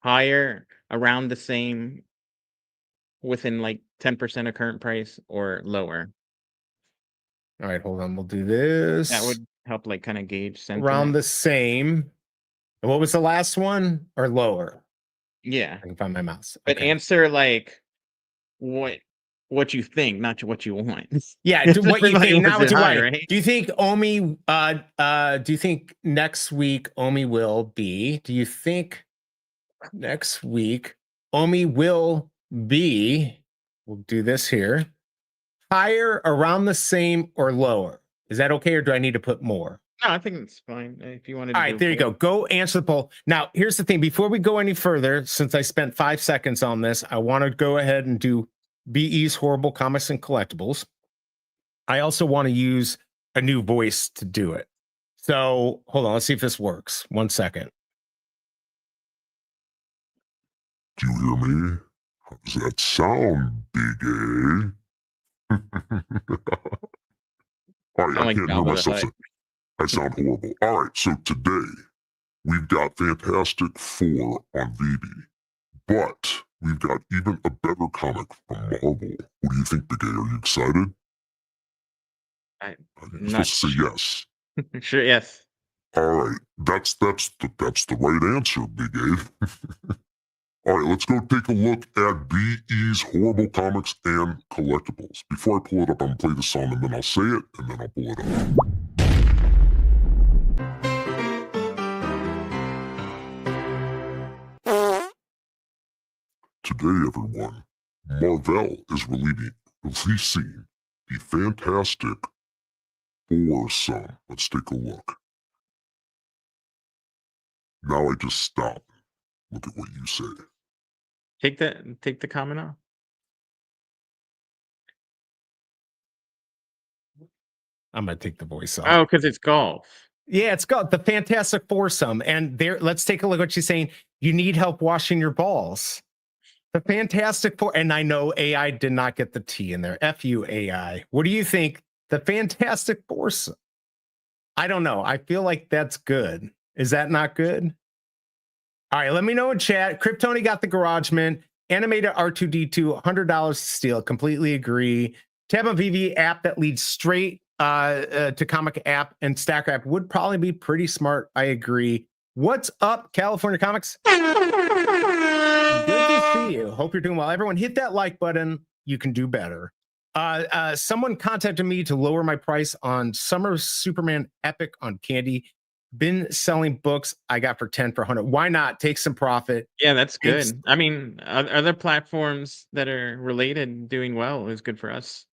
higher, around the same, within like 10% of current price, or lower? All right, hold on. We'll do this. That would help like kind of gauge sentiment. Around the same. And what was the last one? Or lower? Yeah. I can find my mouse. But Okay. answer like what you think, not what you want. Yeah, what you think, not what you want. Right? Do you think Omi do you think next week Omi will be? Do you think next week Omi will be, we'll do this here, higher, around the same, or lower? Is that okay, or do I need to put more? No, I think it's fine. If you wanted to. All right, there you go. Go answer the poll. Now, here's the thing. Before we go any further, since I spent 5 seconds on this, I want to go ahead and do BE's Horrible Comics and Collectibles. I also want to use a new voice to do it. So hold on. Let's see if this works. 1 second. Do you hear me? How does that sound, BigA? All right, I can't hear myself. I sound horrible. All right, so today we've got Fantastic Four on Veve, but we've got even a better comic from Marvel. What do you think, BigA? Are you excited? You're supposed to say yes. Sure, yes. All right, that's the right answer, BigA. All right, let's go take a look at BE's Horrible Comics and Collectibles. Before I pull it up, I'm going to play the song, and then I'll say it, and then I'll pull it up. Today, everyone, Marvel is releasing the Fantastic Four sum. Let's take a look. Now I just stop. Look at what you say. Take the comment off. I'm gonna take the voice off. Oh, because it's golf. Yeah, it's called the Fantastic Foursome. And there, let's take a look at what she's saying. You need help washing your balls. The Fantastic Four, and I know AI did not get the T in there. F you, AI. What do you think? The Fantastic Foursome. I don't know. I feel like that's good. Is that not good? All right, let me know in chat. Kryptoni got the Garage Mint. Animated R2D2, $100 to steal. Completely agree. Tab on Veve app that leads straight to comic app and stacker app would probably be pretty smart. I agree. What's up, California Comics? Good to see you. Hope you're doing well. Everyone, hit that like button. You can do better. Someone contacted me to lower my price on Summer Superman Epic on Candy. Been selling books I got for 10 for 100. Why not take some profit? Yeah, that's good. I mean, other platforms that are related doing well is good for us.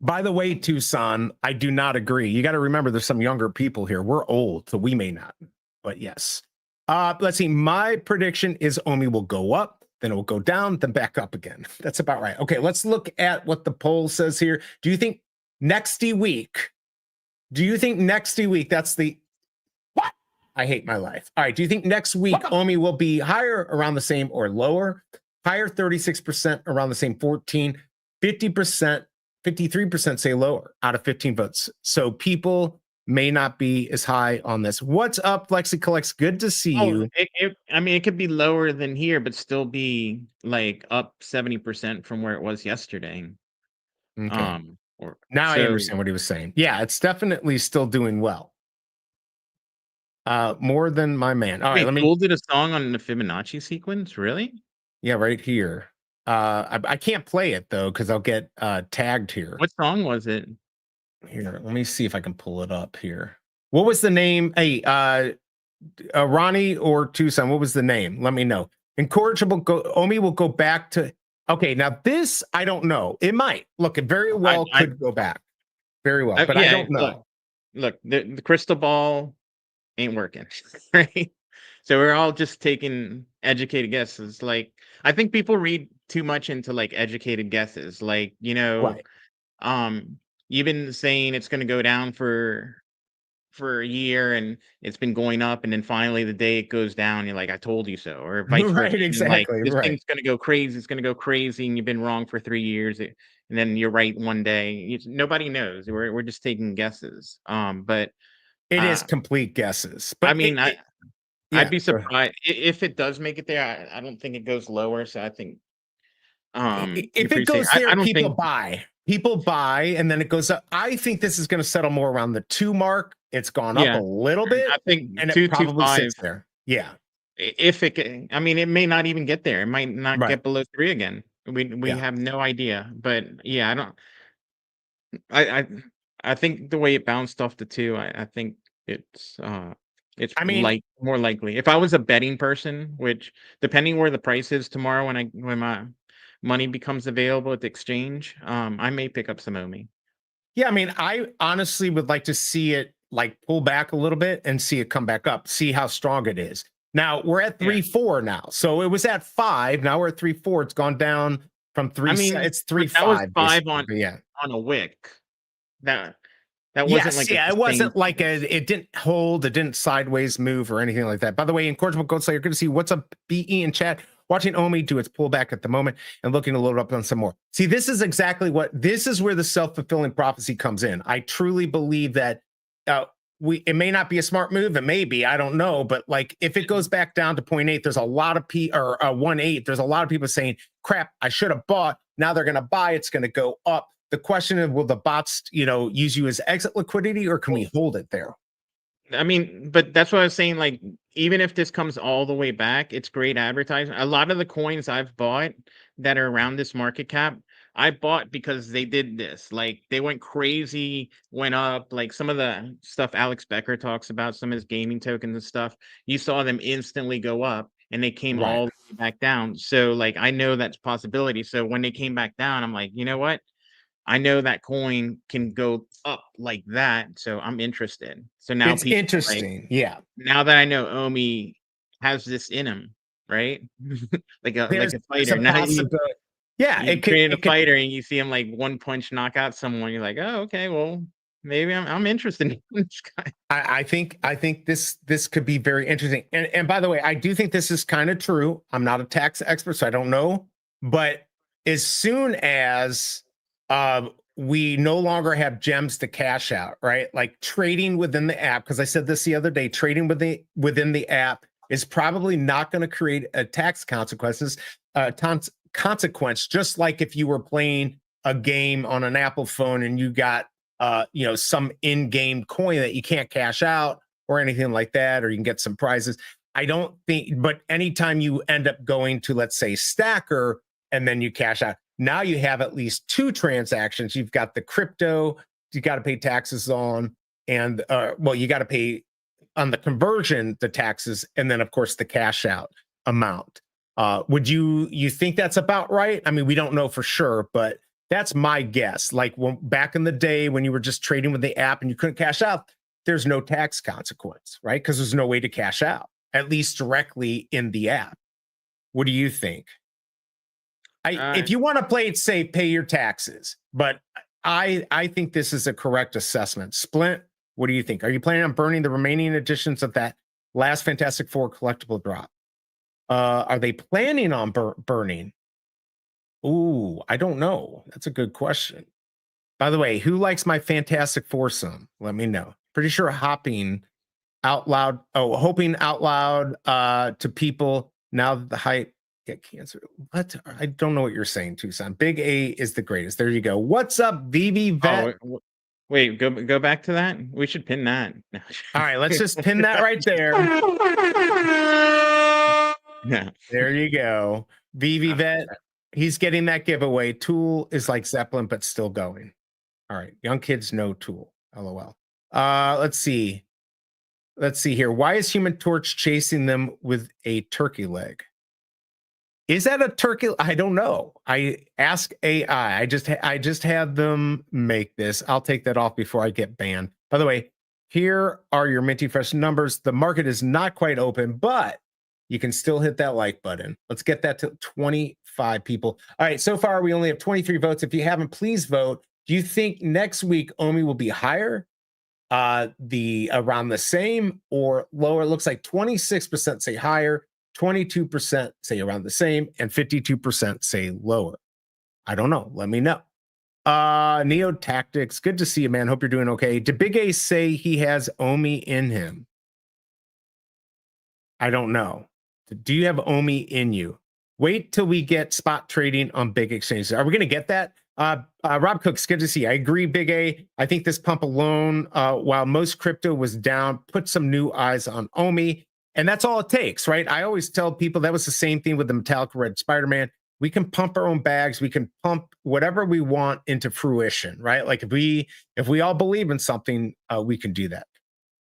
By the way, Tucson, I do not agree. You got to remember there's some younger people here. We're old, so we may not. But yes. Let's see. My prediction is Omi will go up, then it will go down, then back up again. That's about right. Okay, let's look at what the poll says here. Do you think next week Do you think next week, that's the, what? I hate my life. All right. Do you think next week OMI will be higher, around the same, or lower? Higher 36%, around the same 14, 50%, 53% say lower out of 15 votes. So people may not be as high on this. What's up, Lexi Collects? Good to see you. I mean, it could be lower than here, but still be like up 70% from where it was yesterday. Okay. Or Now I so understand what he was saying. Yeah, it's definitely still doing well. More than my man. All right, wait, let me. Tool did a song on the Fibonacci sequence, really? Yeah, right here. I can't play it though because I'll get tagged here. What song was it? Here, let me see if I can pull it up here. What was the name? Hey, Ronnie or Tucson, what was the name? Let me know. Incorrigible OMI will go back to. Okay, now this I don't know. It might look. It very well could go back. Very well, but I don't know. Look, the crystal ball ain't working, right? So we're all just taking educated guesses. Like, I think people read too much into like educated guesses. Like, Right. you've been saying it's going to go down for a year and it's been going up, and then finally the day it goes down, you're like, I told you so, or vice versa. Right, Like, exactly. this Right. thing's going to go crazy, it's going to go crazy, and you've been wrong for 3 years, and then you're right one day. Nobody knows. We're just taking guesses. But it is complete guesses. But I mean, I'd be go ahead. surprised if it does make it there. I don't think it goes lower. So I think if it goes there, people buy, and then it goes up. I think this is going to settle more around the 2 mark. It's gone up a little bit. I think and 2 it to probably 5. sits there. Yeah. If it can, I mean, it may not even get there. It might not Right. get below 3 again. We have no idea. But yeah, I think the way it bounced off the 2, I think it's I mean, more likely. If I was a betting person, which depending where the price is tomorrow when my money becomes available at the exchange, I may pick up some OMI. yeah, I mean, I honestly would like to see it like pull back a little bit and see it come back up, see how strong it is. Now we're at 3.4 now. So it was at 5. Now we're at 3.4. It's gone down from 3. I mean, it's that 3.5 was 5 on a wick. That wasn't like it wasn't like it didn't hold, it didn't sideways move or anything like that. By the way, Incorrigible Gold Slayer, good to see. What's up, BE in chat? Watching OMI do its pullback at the moment and looking to load up on some more. See, this is exactly this is where the self-fulfilling prophecy comes in. I truly believe that it may not be a smart move. It may be, I don't know, but like if it goes back down to 0.8, there's a lot of 1.8. There's a lot of people saying, crap, I should have bought. Now they're going to buy. It's going to go up. The question is, will the bots, use you as exit liquidity, or can we hold it there? I mean, but that's what I was saying. Like, even if this comes all the way back, it's great advertising. A lot of the coins I've bought that are around this market cap, I bought because they did this. Like, they went crazy, went up. Like some of the stuff Alex Becker talks about, some of his gaming tokens and stuff, you saw them instantly go up, and they came all the way back down. So, like, I know that's a possibility. So when they came back down, I'm like, you know what? I know that coin can go up like that, so I'm interested. So now it's interesting. Yeah. Now that I know OMI has this in him, right? like a fighter. Now you create a fighter and you see him like one punch knock out someone. You're like, oh, okay, well, maybe I'm interested in this guy. I think this could be very interesting. And by the way, I do think this is kind of true. I'm not a tax expert, so I don't know. But as soon as we no longer have gems to cash out, right? Like trading within the app, because I said this the other day, trading within the app is probably not going to create a tax consequence, just like if you were playing a game on an Apple phone and you got some in-game coin that you can't cash out or anything like that, or you can get some prizes. I don't think, but anytime you end up going to, let's say, Stacker, and then you cash out, now you have at least 2 transactions. You've got the crypto you got to pay taxes on, and you got to pay on the conversion, the taxes, and then of course the cash out amount. Would you think that's about right? I mean, we don't know for sure, but that's my guess. Like back in the day when you were just trading with the app and you couldn't cash out, there's no tax consequence, right? Because there's no way to cash out, at least directly in the app. What do you think? If you want to play it safe, pay your taxes. But I think this is a correct assessment. Splint, What do you think? Are you planning on burning the remaining editions of that last Fantastic Four collectible drop? Are they planning on burning? Ooh, I don't know. That's a good question. By the way, who likes my Fantastic Foursome? Let me know. Pretty sure hoping out loud to people now that the hype get cancer. What? I don't know what you're saying, Tucson. Big A is the greatest. There you go. What's up, Veve Vet? Oh, wait, go back to that. We should pin that. No. All right, let's just pin that right there. Yeah. There you go. Veve Vet, he's getting that giveaway. Tool is like Zeppelin, but still going. All right, young kids know Tool. LOL. Let's see. Let's see here. Why is Human Torch chasing them with a turkey leg? Is that a turkey? I don't know. I ask AI. I just had them make this. I'll take that off before I get banned. By the way, here are your minty fresh numbers. The market is not quite open, but you can still hit that like button. Let's get that to 25 people. All right, so far we only have 23 votes. If you haven't, please vote. Do you think next week OMI will be higher, around the same, or lower? It looks like 26% say higher, 22% say around the same, and 52% say lower. I don't know. Let me know. Neo Tactics, good to see you, man. Hope you're doing okay. Did Big A say he has OMI in him? I don't know. Do you have OMI in you? Wait till we get spot trading on big exchanges. Are we going to get that? Rob Cook's good to see you. I agree, Big A. I think this pump alone, while most crypto was down, put some new eyes on OMI. And that's all it takes, right? I always tell people that was the same thing with the metallic red Spider-Man. We can pump our own bags. We can pump whatever we want into fruition, right? Like if we all believe in something, we can do that.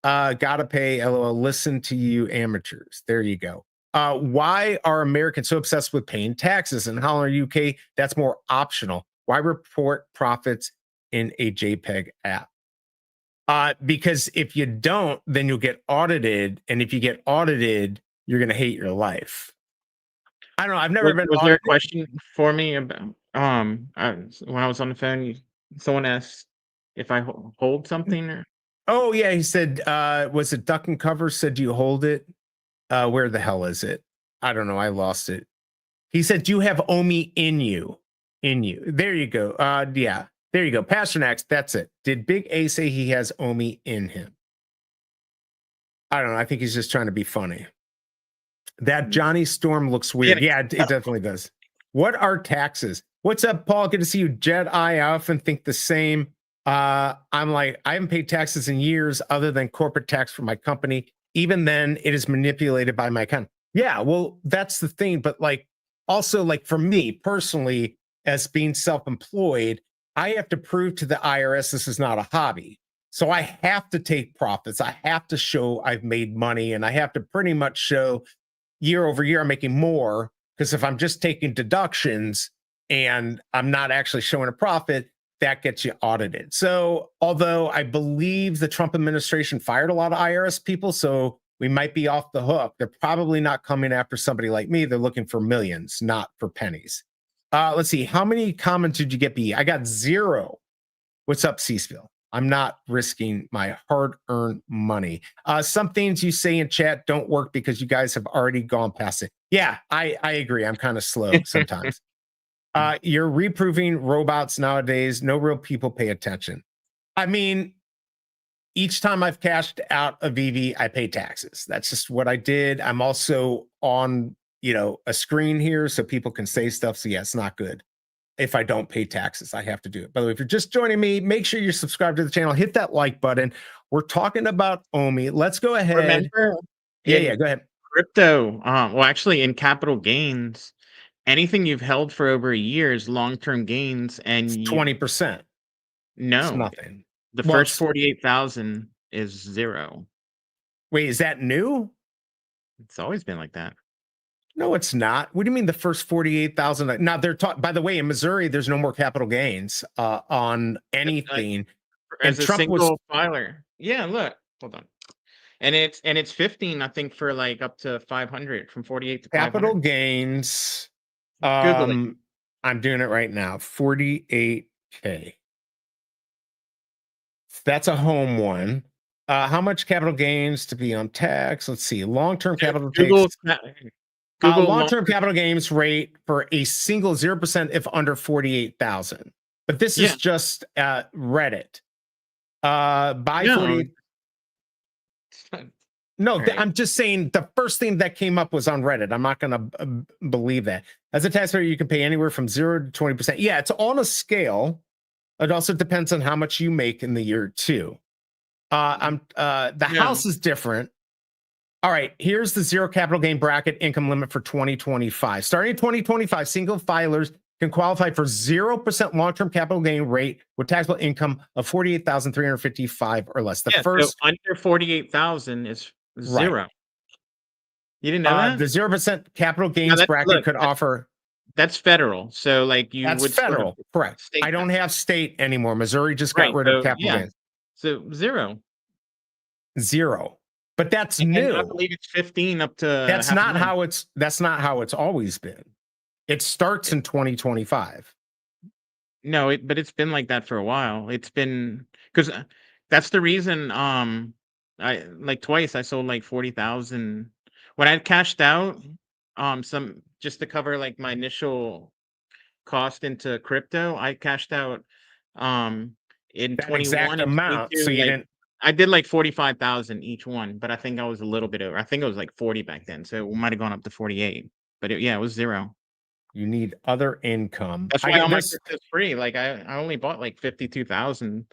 Gotta pay, LOL, listen to you amateurs. There you go. Why are Americans so obsessed with paying taxes? In Holland or UK, that's more optional. Why report profits in a JPEG app? Because if you don't, then you'll get audited. And if you get audited, you're going to hate your life. I don't know. I've never been Was audited. there a question for me about when I was on the phone? Someone asked if I hold something. Or... Oh yeah, he said, was it Duck and Cover? Said, do you hold it? Where the hell is it? I don't know. I lost it. He said, do you have OMI in you? In you. There you go. Yeah. There you go. Pasternak, that's it. Did Big A say he has OMI in him? I don't know. I think he's just trying to be funny. That Johnny Storm looks weird. Yeah, it definitely does. What are taxes? What's up, Paul? Good to see you. Jedi, I often think the same. I'm like, I haven't paid taxes in years other than corporate tax for my company. Even then, it is manipulated by my account. Yeah, well, that's the thing. But like, also, like for me personally, as being self-employed, I have to prove to the IRS this is not a hobby. So I have to take profits. I have to show I've made money, and I have to pretty much show year over year I'm making more, because if I'm just taking deductions and I'm not actually showing a profit, that gets you audited. So although I believe the Trump administration fired a lot of IRS people, so we might be off the hook, they're probably not coming after somebody like me. They're looking for millions, not for pennies. Let's see. How many comments did you get, B? I got 0. What's up, Ceaseville? I'm not risking my hard-earned money. Some things you say in chat don't work because you guys have already gone past it. Yeah, I agree. I'm kind of slow sometimes. You're reproving robots nowadays. No real people pay attention. I mean, each time I've cashed out a VV, I pay taxes. That's just what I did. I'm also on, a screen here so people can say stuff. So yeah, it's not good. If I don't pay taxes, I have to do it. By the way, if you're just joining me, make sure you're subscribed to the channel. Hit that like button. We're talking about OMI. Let's go ahead. Remember, yeah, go ahead. Crypto, well, actually, in capital gains, anything you've held for over a year is long-term gains, and 20%. No, it's nothing. The first 48,000 is 0. Wait, is that new? It's always been like that. No, it's not. What do you mean the first 48,000? Now they're talking, by the way, in Missouri, there's no more capital gains on anything. As a single filer. Yeah, look, hold on. And it's 15, I think, for like up to 500, from 48 to capital 500. Gains. Google it. I'm doing it right now. 48K. That's a home one. How much capital gains to be on tax? Let's see. Long-term capital Google, takes Google long-term capital gains rate for a single 0% if under 48,000. But this is just Reddit. By 48. No, right. I'm just saying the first thing that came up was on Reddit. I'm not going to believe that. As a taxpayer, you can pay anywhere from 0 to 20%. Yeah, it's on a scale. It also depends on how much you make in the year too. The house is different. All right, here's the zero capital gain bracket income limit for 2025. Starting in 2025, single filers can qualify for 0% long-term capital gain rate with taxable income of 48,355 or less. The first so under 48,000 is zero. Right. You didn't know that? The 0% capital gains bracket could offer. That's federal. So like you That's would federal, correct. I don't have state anymore. Missouri just got rid of capital gains. So zero. But that's And new. I believe it's 15 up to. That's not how it's always been. It starts in 2025. No, but it's been like that for a while. It's been because that's the reason. I like twice I sold like 40,000 when I cashed out. Some just to cover like my initial cost into crypto. I cashed out in That 21 exact and amount. 22, So you like, didn't. I did like 45,000 each one, but I think I was a little bit over. I think it was like 40 back then, so it might have gone up to 48. But it was zero. You need other income. That's why all my crypto's free. Like I only bought like 52,000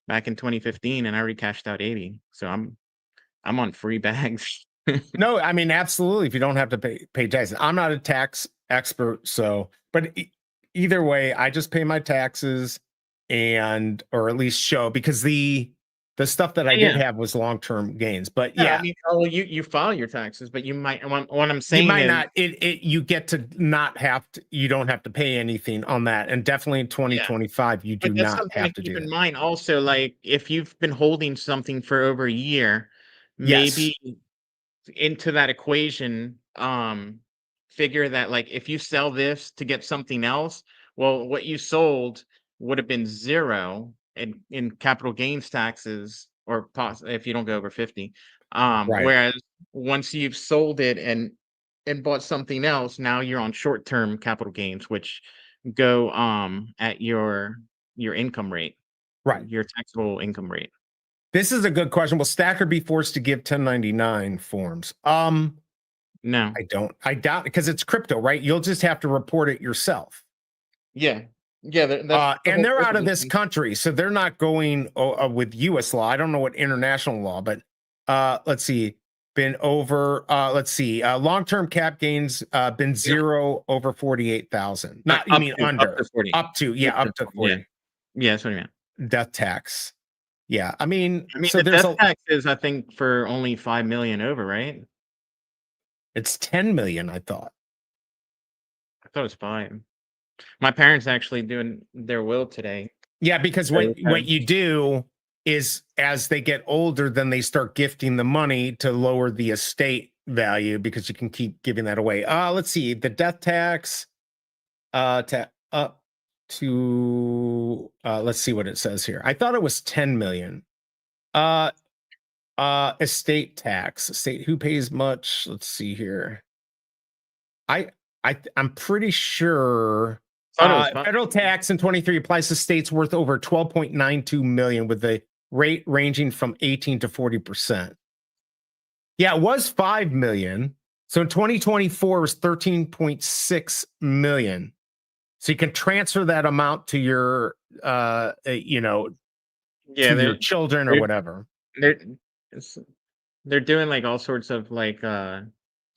back in 2015, and I already cashed out 80. So I'm on free bags. No, I mean absolutely. If you don't have to pay taxes, I'm not a tax expert, so but either way, I just pay my taxes or at least show because the stuff that I did have was long-term gains. But I mean, you file your taxes, but you might. What I'm saying you might is, not. You get to not have to. You don't have to pay anything on that, and definitely in 2025, you do not have to do keep in that. mind. Also, like if you've been holding something for over a year, maybe into that equation, figure that like if you sell this to get something else, well, what you sold would have been zero in capital gains taxes, or if you don't go over 50. Whereas once you've sold it and bought something else, now you're on short-term capital gains, which go at your income rate, your taxable income rate. This is a good question. Will Stacker be forced to give 1099 forms? No, I don't. I doubt because it's crypto, right? You'll just have to report it yourself. Yeah. And they're out of this country, so they're not going with U.S. law. I don't know what international law, but let's see. Been over. Let's see. Long-term cap gains been zero over 48,000. Not you mean under up to 40. Up to 40. Yeah, that's what I meant. Death tax. Yeah, I mean, so the death tax is, I think, for only 5 million over, right? It's 10 million. I thought it was 5. My parents actually doing their will today. Yeah, because what you do is as they get older, then they start gifting the money to lower the estate value because you can keep giving that away. Let's see, the death tax up to let's see what it says here. I thought it was 10 million. Estate tax. Estate who pays much? Let's see here. I'm pretty sure federal tax in 23 applies to states worth over 12.92 million with the rate ranging from 18 to 40%. Yeah, it was 5 million. So in 2024 it was 13.6 million. So you can transfer that amount to your to your children or whatever. They're doing like all sorts of like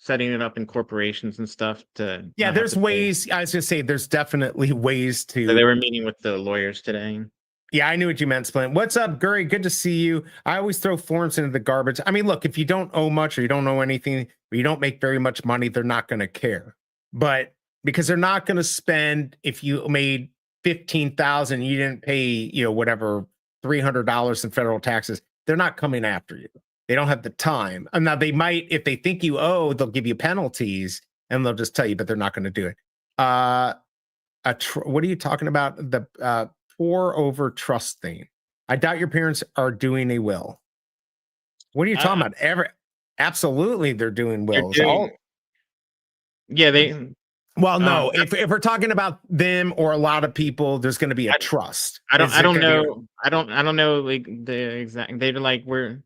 setting it up in corporations and stuff to. Yeah, there's ways. I was gonna say there's definitely ways to. So they were meeting with the lawyers today. Yeah, I knew what you meant, Splint. What's up, Guri? Good to see you. I always throw forms into the garbage. I mean, look, if you don't owe much or you don't know anything, or you don't make very much money, they're not going to care. But because they're not going to spend, if you made 15,000, you didn't pay, whatever, $300 in federal taxes, they're not coming after you. They don't have the time. And now they might, if they think you owe, they'll give you penalties and they'll just tell you, but they're not going to do it. What are you talking about? The pour over trust thing. I doubt your parents are doing a will. What are you talking Uh, about? Absolutely, they're doing they're wills. doing, yeah, Well, no, um, if we're talking about them or a lot of people, there's going to be a I, trust. I don't Is I it don't going to be know I don't know like the exact. They're like we're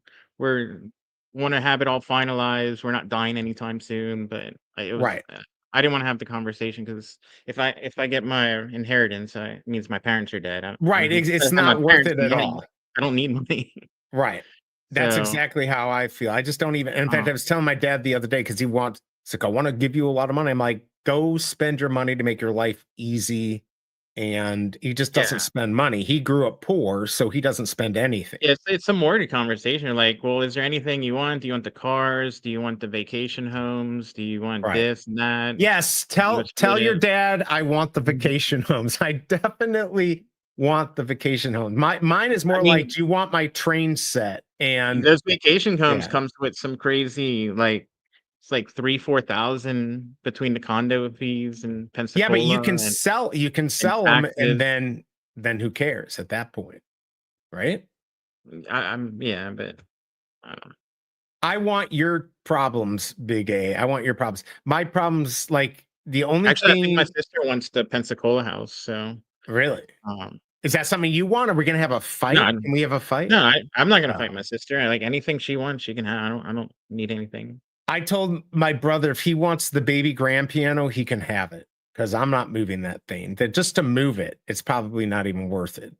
want to have it all finalized. We're not dying anytime soon, but it was. right? I didn't want to have the conversation because if I get my inheritance, it means my parents are dead. I Right. don't need It's to have my not worth parents it at money. all. I don't need money. Right. That's So, exactly how I feel. I just don't even. In fact, uh, I was telling my dad the other day because he wants. It's like I want to give you a lot of money. I'm like, go spend your money to make your life easy. And he just doesn't yeah. spend money. He grew up poor, so he doesn't spend anything. It's a more conversation. Like, well, is there anything you want? Do you want the cars? Do you want the vacation homes? Do you want Right. this and that? Yes. How much Tell it your is? dad I want the vacation homes. I definitely want the vacation home. Mine is I more mean, like, do you want my train set? And those vacation homes yeah. comes with some crazy, like, it's like 3,000-4,000 between the condo fees and Yeah, but Pensacola and you can sell them and taxes. then who cares at that point, right? I'm yeah, but I don't know. I want your problems, Big A. I want your problems. My problems, like the only Actually, I think my thing sister wants the Pensacola house, so, really. um, Is that something you want? Are we gonna have a no, fight? Can we have a fight? no, I'm not gonna Oh. fight my sister. I like anything she wants, she can have. I don't need anything. I told my brother if he wants the baby grand piano, he can have it because I'm not moving that thing. That just to move it, it's probably not even worth it.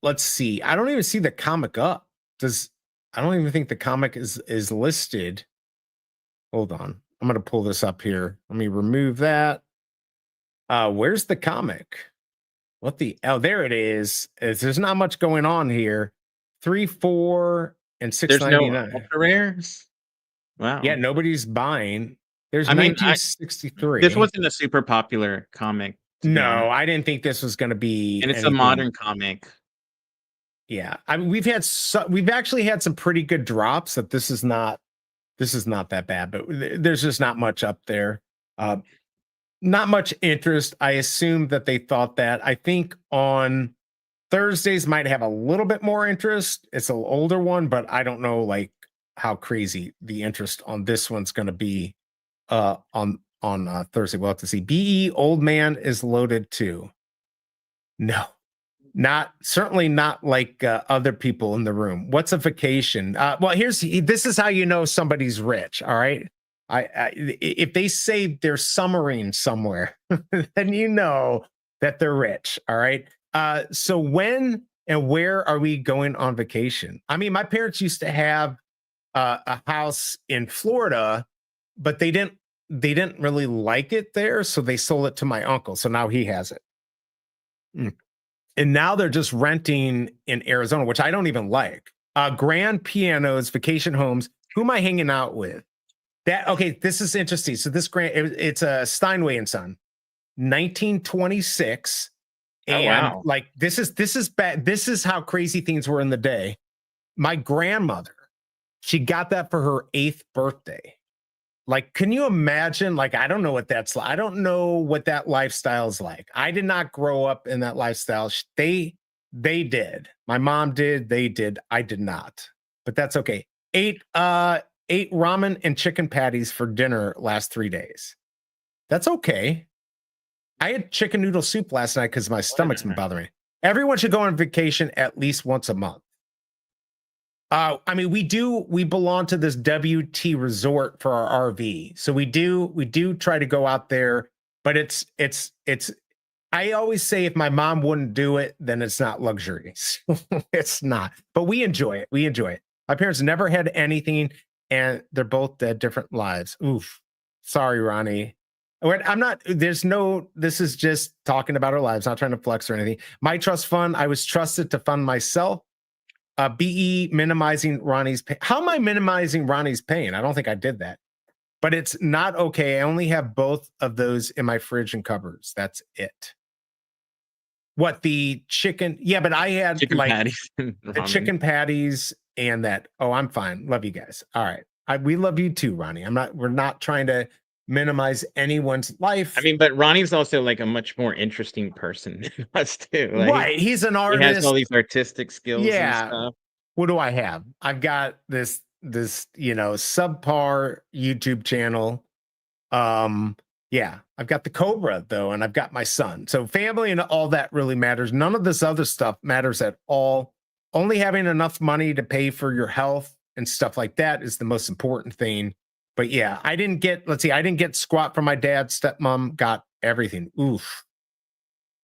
Let's see. I don't even see the comic up. I don't even think the comic is listed. Hold on. I'm gonna pull this up here. Let me remove that. Where's the comic? There it is. There's not much going on here. 3, 4, and There's no 6.99. ultra rares? Yeah, Wow. nobody's buying. There's I mean, this 1963. wasn't a super popular comic, to be honest, No, I didn't think this was gonna be and it's a anything. modern comic. Yeah. I mean, we've actually had some pretty good drops that this is not that bad, but there's just not much up there. Uh, not much interest. I assume that they thought that. I think on Thursdays might have a little bit more interest. It's an older one, but I don't know like how crazy the interest on this one's going to be on Thursday. We'll have to see. BE Old Man is loaded too. No, certainly not like other people in the room. What's a vacation? Well, this is how you know somebody's rich. All right. If they say they're summering somewhere, then you know that they're rich. All right. So when and where are we going on vacation? I mean, my parents used to have a house in Florida, but they didn't really like it there, so they sold it to my uncle. So now he has it. And now they're just renting in Arizona, which I don't even like. Grand pianos, vacation homes. Who am I hanging out with? This is interesting. So it's a Steinway and Son, 1926. Oh, And wow. like this is bad. This is how crazy things were in the day. My grandmother, she got that for her 8th birthday. Like, can you imagine? Like, I don't know what that's like. I don't know what that lifestyle is like. I did not grow up in that lifestyle. They did. My mom did. They did. I did not. But that's okay. Ate ramen and chicken patties for dinner last 3 days. That's okay. I had chicken noodle soup last night because my stomach's been bothering me. Everyone should go on vacation at least once a month. I mean, we belong to this WT resort for our RV. So we do try to go out there, but it's I always say if my mom wouldn't do it, then it's not luxury. It's not, but we enjoy it. We enjoy it. My parents never had anything and they're both dead, different lives. Oof. Sorry, Ronnie. This is just talking about our lives, not trying to flex or anything. My trust fund, I was trusted to fund myself. BE minimizing Ronnie's pain. How am I minimizing Ronnie's pain? I don't think I did that, but it's not okay. I only have both of those in my fridge and cupboards. That's it. What the chicken? Yeah, but I had Chicken like patties and the ramen. chicken patties and that. Oh, I'm fine. Love you guys. All right. We love you too, Ronnie. We're not trying to minimize anyone's life. I mean, but Ronnie's also like a much more interesting person than us too. Like, Right. He's an he has all artist. these artistic skills and Yeah. stuff. what do I have? I've got this, subpar YouTube channel. Yeah, I've got the Cobra though, and I've got my son. So family and all that really matters. None of this other stuff matters at all. Only having enough money to pay for your health and stuff like that is the most important thing. But yeah, I didn't get squat from my dad. Stepmom got everything. Oof.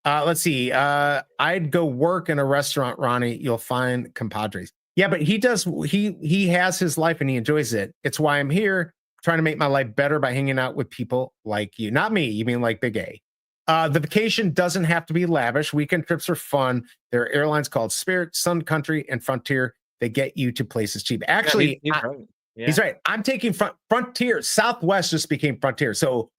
Let's see. I'd go work in a restaurant, Ronnie. You'll find compadres. Yeah, but he has his life and he enjoys it. It's why I'm here, trying to make my life better by hanging out with people like you. Not me, you mean like BigA. The vacation doesn't have to be lavish. Weekend trips are fun. There are airlines called Spirit, Sun Country, and Frontier. They get you to places cheap. Actually, he's right. Yeah. He's right. I'm taking Frontier. Southwest just became Frontier. So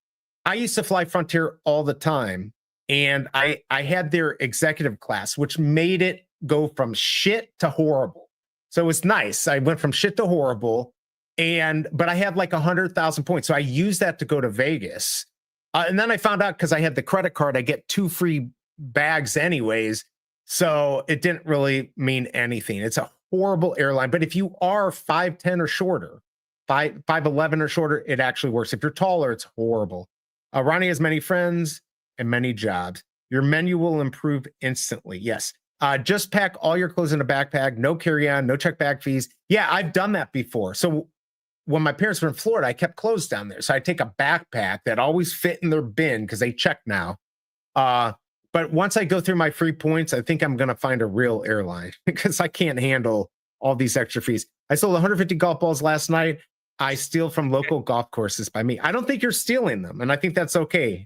I used to fly Frontier all the time. And I had their executive class, which made it go from shit to horrible. So it was nice. I went from shit to horrible. But I had like 100,000 points. So I used that to go to Vegas. And then I found out because I had the credit card, I get 2 free bags anyways. So it didn't really mean anything. It's a horrible airline. But if you are 5'10" or shorter, 5'11" or shorter, it actually works. If you're taller, it's horrible. Ronnie has many friends and many jobs. Your menu will improve instantly. Yes. Just pack all your clothes in a backpack, no carry-on, no check bag fees. Yeah, I've done that before. So when my parents were in Florida, I kept clothes down there. So I take a backpack that always fit in their bin because they check now. But once I go through my free points, I think I'm going to find a real airline because I can't handle all these extra fees. I sold 150 golf balls last night. I steal from local golf courses by me. I don't think you're stealing them. And I think that's okay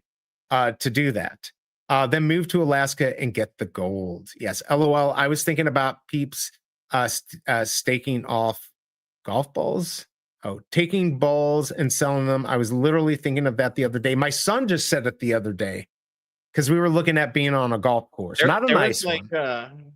to do that. Then move to Alaska and get the gold. Yes, LOL. I was thinking about peeps staking off golf balls. Oh, taking balls and selling them. I was literally thinking of that the other day. My son just said it the other day because we were looking at being on a golf course. Not a nice one.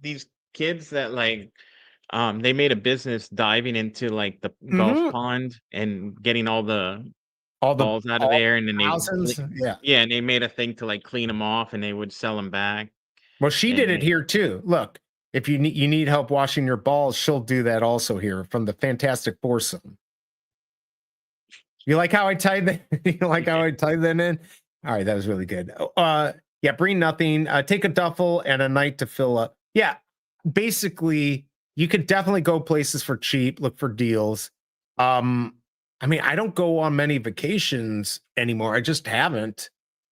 These kids that they made a business diving into like the golf pond and getting all the balls out of there, and then and they made a thing to like clean them off, and they would sell them back. Well, she did it here too. Look, if you need help washing your balls, she'll do that also here from the Fantastic Foursome. You like how I tied that? You like how I tied that in? All right, that was really good. Yeah, bring nothing. Take a duffel and a night to fill up. Yeah, basically, you could definitely go places for cheap. Look for deals. I mean, I don't go on many vacations anymore. I just haven't.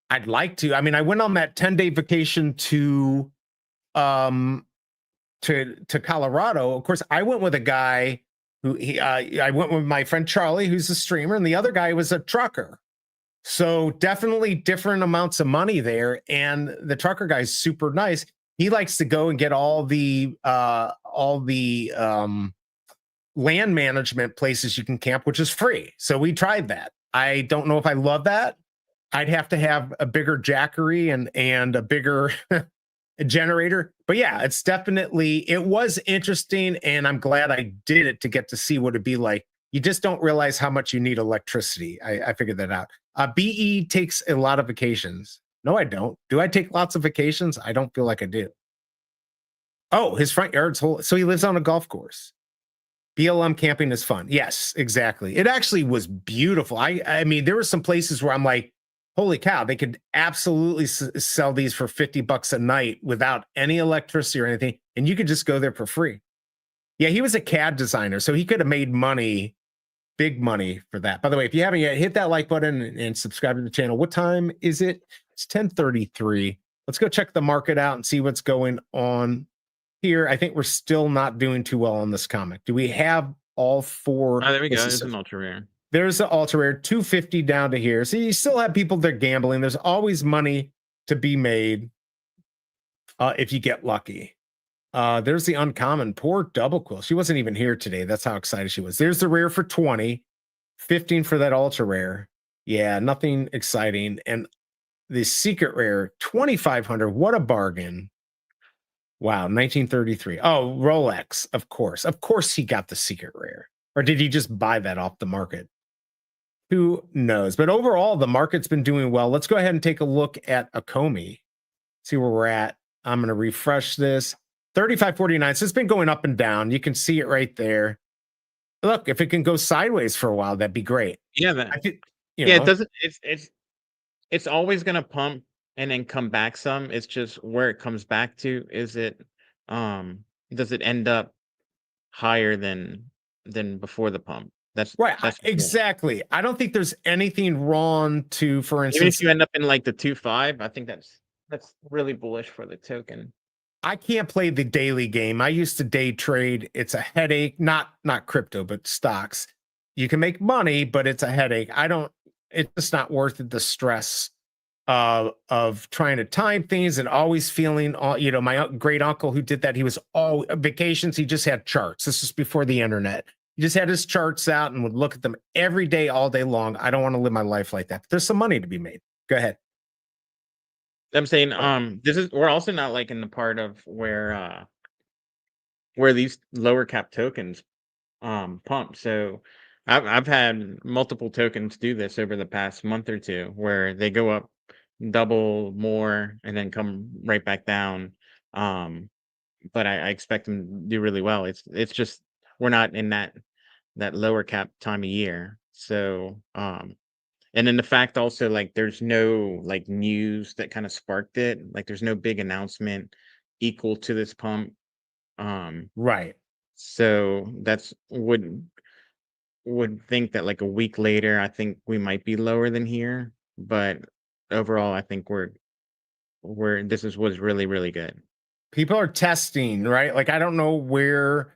I'd like to. I mean, I went on that 10-day vacation to Colorado. Of course, I went with a guy who I went with my friend Charlie, who's a streamer, and the other guy was a trucker. So definitely different amounts of money there. And the trucker guy's super nice. He likes to go and get all the land management places you can camp, which is free. So we tried that. I don't know if I love that. I'd have to have a bigger jackery and a bigger generator. But yeah, it was interesting. And I'm glad I did it to get to see what it'd be like. You just don't realize how much you need electricity. I figured that out. BE takes a lot of vacations. No, I don't. Do I take lots of vacations? I don't feel like I do. Oh, his front yard's whole. So he lives on a golf course. BLM camping is fun. Yes, exactly. It actually was beautiful. I mean, there were some places where I'm like, holy cow, they could absolutely sell these for $50 a night without any electricity or anything. And you could just go there for free. Yeah, he was a CAD designer, so he could have made money, big money for that. By the way, if you haven't yet, hit that like button and subscribe to the channel. What time is it? It's 10:33. Let's go check the market out and see what's going on here. I think we're still not doing too well on this comic. Do we have all four? Oh, there we go. There's an ultra rare. There's the ultra rare, 250 down to here. So you still have people that are gambling. There's always money to be made if you get lucky. There's the uncommon. Poor Double Quill. She wasn't even here today. That's how excited she was. There's the rare for 20, 15 for that ultra rare. Yeah, nothing exciting. And the secret rare, 2,500. What a bargain. Wow, 1933. Oh, Rolex, of course. Of course he got the secret rare. Or did he just buy that off the market? Who knows? But overall, the market's been doing well. Let's go ahead and take a look at Akomi. See where we're at. I'm going to refresh this. 35.49. So it's been going up and down. You can see it right there. Look, if it can go sideways for a while, that'd be great. Yeah, I think, you yeah, know, it doesn't. It's always gonna pump and then come back some. It's just where it comes back to. Is it does it end up higher than before the pump? right. That's the point. Exactly. I don't think there's anything wrong to, for Even if instance, you end up in like the 2.5, I think that's really bullish for the token. I can't play the daily game. I used to day trade. It's a headache, not crypto, but stocks. You can make money, but it's a headache. It's just not worth it, the stress of trying to time things and always feeling my great uncle who did that, he was all vacations, he just had charts. This was before the internet. He just had his charts out and would look at them every day, all day long. I don't want to live my life like that. But there's some money to be made. Go ahead. I'm saying we're also not like in the part of where these lower cap tokens pump. So I've had multiple tokens do this over the past month or two where they go up double more and then come right back down. But I expect them to do really well. It's just we're not in that lower cap time of year. So and then the fact also like there's no like news that kind of sparked it. Like there's no big announcement equal to this pump. Right. So that's would think that like a week later, I think we might be lower than here. But overall, I think this was really, really good. People are testing, right? Like, I don't know where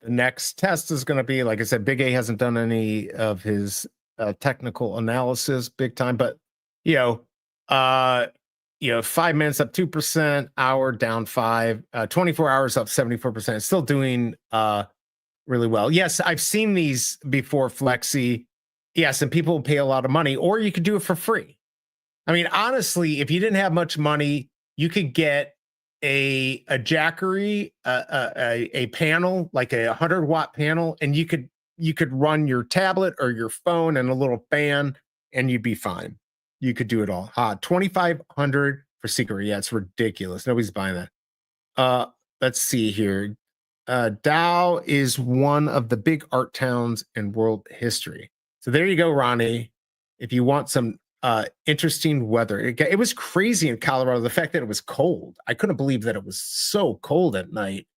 the next test is going to be. Like I said, BigA hasn't done any of his technical analysis big time, but you know, 5 minutes up 2%, hour down 5, 24 hours up 74%. It's still doing really well. Yes, I've seen these before, Flexi. Yes, and people will pay a lot of money, or you could do it for free. I mean, honestly, if you didn't have much money, you could get a Jackery, a panel, like a 100-watt panel, and you could run your tablet or your phone and a little fan, and you'd be fine. You could do it all. 2,500 for secret. Yeah, it's ridiculous. Nobody's buying that. Let's see here. Dow is one of the big art towns in world history. So there you go, Ronnie. If you want some interesting weather, it was crazy in Colorado. The fact that it was cold, I couldn't believe that it was so cold at night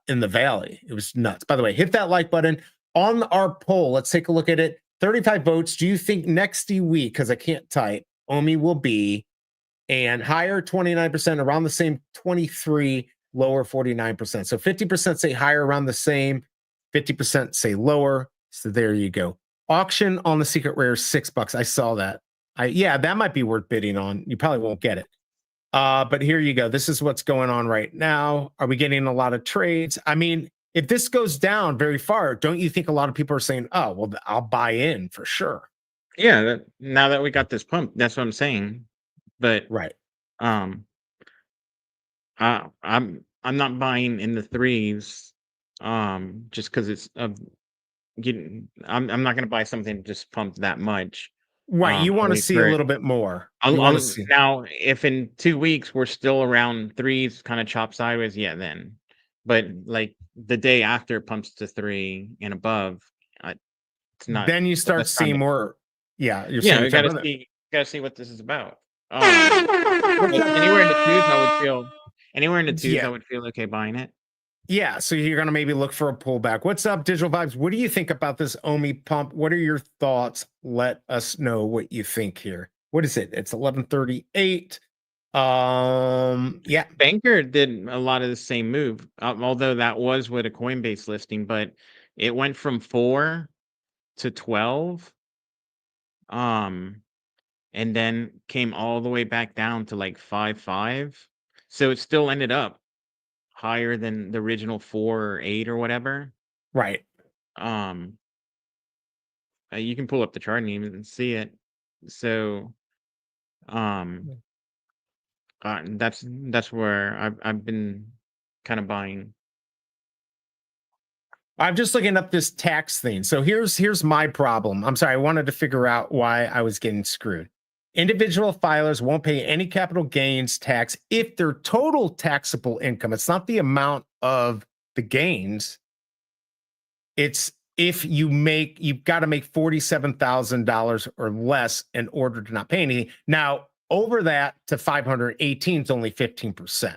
in the valley. It was nuts. By the way, hit that like button on our poll. Let's take a look at it. 35 votes. Do you think next week, because I can't type, OMI will be and higher 29%, around the same 23%, lower 49%. So 50% say higher, around the same, 50% say lower. So there you go. Auction on the secret rare, $6. I saw that. Yeah, that might be worth bidding on. You probably won't get it. But here you go. This is what's going on right now. Are we getting a lot of trades? I mean, if this goes down very far, don't you think a lot of people are saying, oh, well, I'll buy in for sure? Yeah, now that we got this pump, that's what I'm saying. But right. I'm not buying in the threes just because it's getting I'm not going to buy something just pumped that much. Right, you want to see a little bit more. Now, if in 2 weeks we're still around threes, kind of chop sideways, yeah, then. But like the day after it pumps to 3 and above, it's not. Then you start seeing more. Yeah, you gotta see what this is about. Anywhere in the twos, I would feel okay buying it. Yeah, so you're going to maybe look for a pullback. What's up, Digital Vibes? What do you think about this OMI pump? What are your thoughts? Let us know what you think here. What is it? It's 11:38. Yeah. Banker did a lot of the same move, although that was with a Coinbase listing, but it went from 4 to 12. And then came all the way back down to like 5.5. So it still ended up higher than the original 4 or 8 or whatever. Right. You can pull up the chart and even see it. So that's where I've been kind of buying. I'm just looking up this tax thing. So here's my problem. I'm sorry, I wanted to figure out why I was getting screwed. individual filers won't pay any capital gains tax if their total taxable income, it's not the amount of the gains, it's if you've got to make $47,000 or less in order to not pay anything. Now, over that to 518 is only 15%.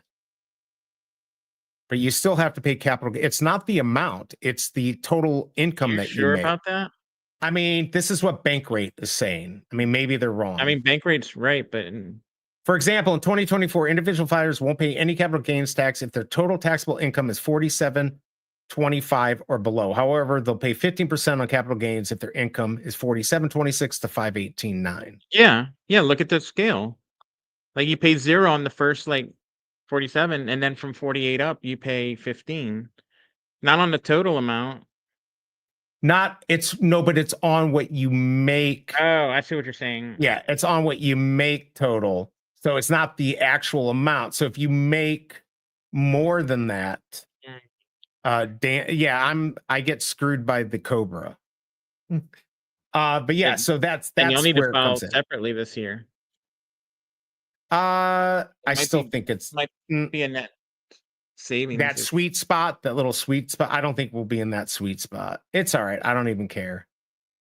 But you still have to pay capital. It's not the amount, it's the total income that you make. About that? I mean, this is what Bankrate is saying. I mean, maybe they're wrong. I mean, Bankrate's right, but for example, in 2024, individual filers won't pay any capital gains tax if their total taxable income is 4725 or below. However, they'll pay 15% on capital gains if their income is 4726 to 5189. yeah, look at the scale. Like you pay 0 on the first 47, and then from 48 up, you pay 15. Not on the total amount. But it's on what you make. Oh, I see what you're saying. Yeah, it's on what you make total. So it's not the actual amount. So if you make more than that, I get screwed by the Cobra. But yeah, so that's you'll need where to file it comes in. separately this year. I still think it's might be a net savings. That sweet spot, that little sweet spot. I don't think we'll be in that sweet spot. It's all right. I don't even care.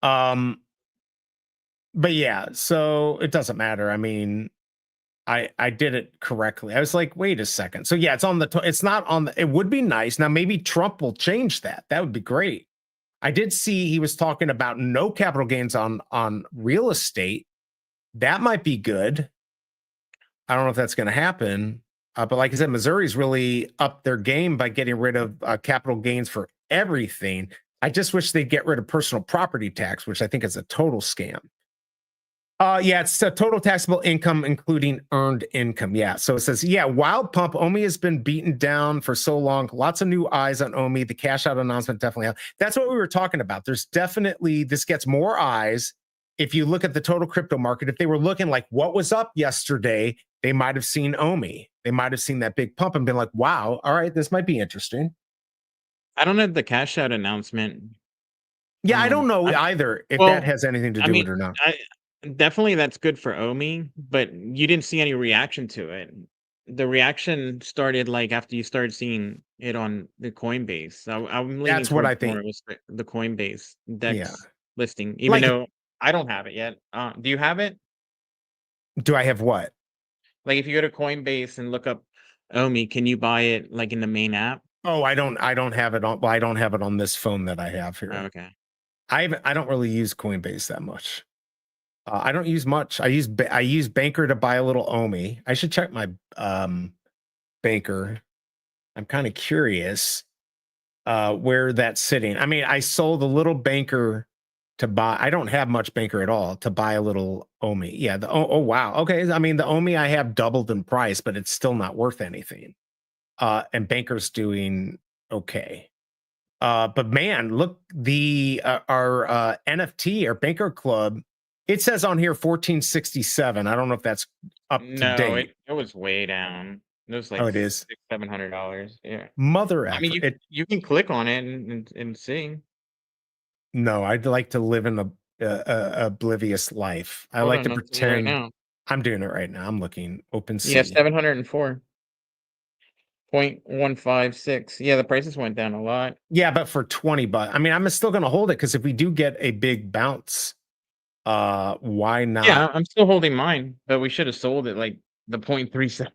But yeah, so it doesn't matter. I mean, I did it correctly. I was like, wait a second. So yeah, it's on it's not on it would be nice. Now maybe Trump will change that. That would be great. I did see he was talking about no capital gains on real estate. That might be good. I don't know if that's going to happen. But like I said, Missouri's really upped their game by getting rid of capital gains for everything. I just wish they'd get rid of personal property tax, which I think is a total scam. Yeah, it's a total taxable income, including earned income. Yeah, so it says, yeah, Wild Pump, Omi has been beaten down for so long. Lots of new eyes on Omi. The cash out announcement definitely helped. That's what we were talking about. There's definitely, this gets more eyes. If you look at the total crypto market, if they were looking like what was up yesterday, they might have seen Omi. They might have seen that big pump and been like, wow, all right, this might be interesting. I don't know the cash out announcement. Yeah, I don't know either if that has anything to do with it or not. Definitely that's good for Omi, but you didn't see any reaction to it. The reaction started after you started seeing it on the Coinbase. I'm That's what I think. It was the Coinbase DEX listing, even though I don't have it yet. Do you have it? Do I have what? If you go to Coinbase and look up Omi, can you buy it in the main app? Oh, I don't have it on. Well, I don't have it on this phone that I have here. Oh, okay. I don't really use Coinbase that much. I don't use much. I use Banker to buy a little Omi. I should check my Banker. I'm kind of curious where that's sitting. I mean, I sold a little Banker to buy. I don't have much Banker at all to buy a little Omi. Yeah. Oh wow. Okay. I mean, the Omi I have doubled in price, but it's still not worth anything. And Banker's doing okay. But man, look, our NFT, our Banker Club, it says on here 1467. I don't know if that's up to date. It was way down. It was it is $700. Yeah. Mother I mean, you can click on it and see. No, I'd like to live in a oblivious life. I like to pretend. Right now. I'm doing it right now. I'm looking OpenSea. Yeah, 704.156. Yeah, the prices went down a lot. Yeah, but for $20. I mean, I'm still going to hold it because if we do get a big bounce, why not? Yeah, I'm still holding mine, but we should have sold it the 0.37.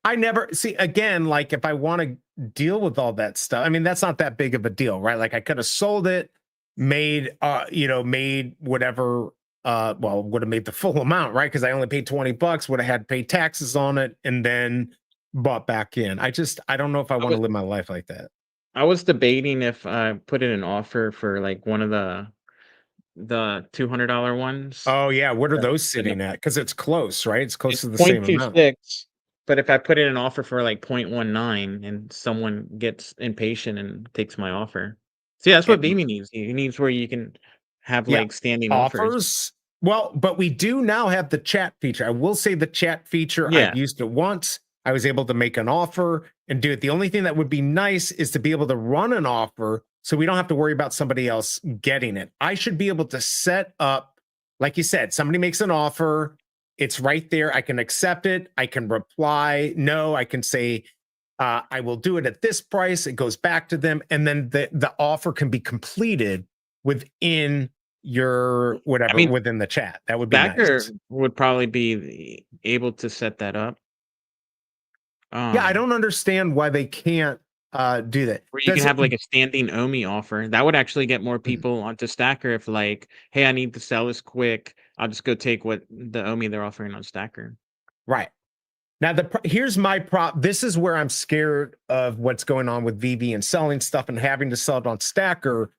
I never see again, if I want to deal with all that stuff. I mean, that's not that big of a deal, right? I could have sold it, made whatever, would have made the full amount, right? Because I only paid $20, would have had to pay taxes on it, and then bought back in. I don't know if I want to live my life like that. I was debating if I put in an offer for one of the $200 ones. Oh yeah, what are those sitting at? Because it's close, right? It's close to the same amount. 0.26, but if I put in an offer for 0.19 and someone gets impatient and takes my offer, see, that's what Veve needs. He needs where you can have standing offers. Well, but we do now have the chat feature. I will say the chat feature. Yeah. I've used it once. I was able to make an offer and do it. The only thing that would be nice is to be able to run an offer so we don't have to worry about somebody else getting it. I should be able to set up, like you said, somebody makes an offer. It's right there. I can accept it. I can reply no. I can say I will do it at this price. It goes back to them, and then the offer can be completed within your whatever within the chat. That would be nice. Would probably be able to set that up. Yeah, I don't understand why they can't do that. Or you can have like a standing OMI offer. That would actually get more people onto Stacker if like, hey, I need to sell this quick. I'll just go take what the OMI they're offering on Stacker. Right. Now, here's my prop. This is where I'm scared of what's going on with Veve and selling stuff and having to sell it on Stacker,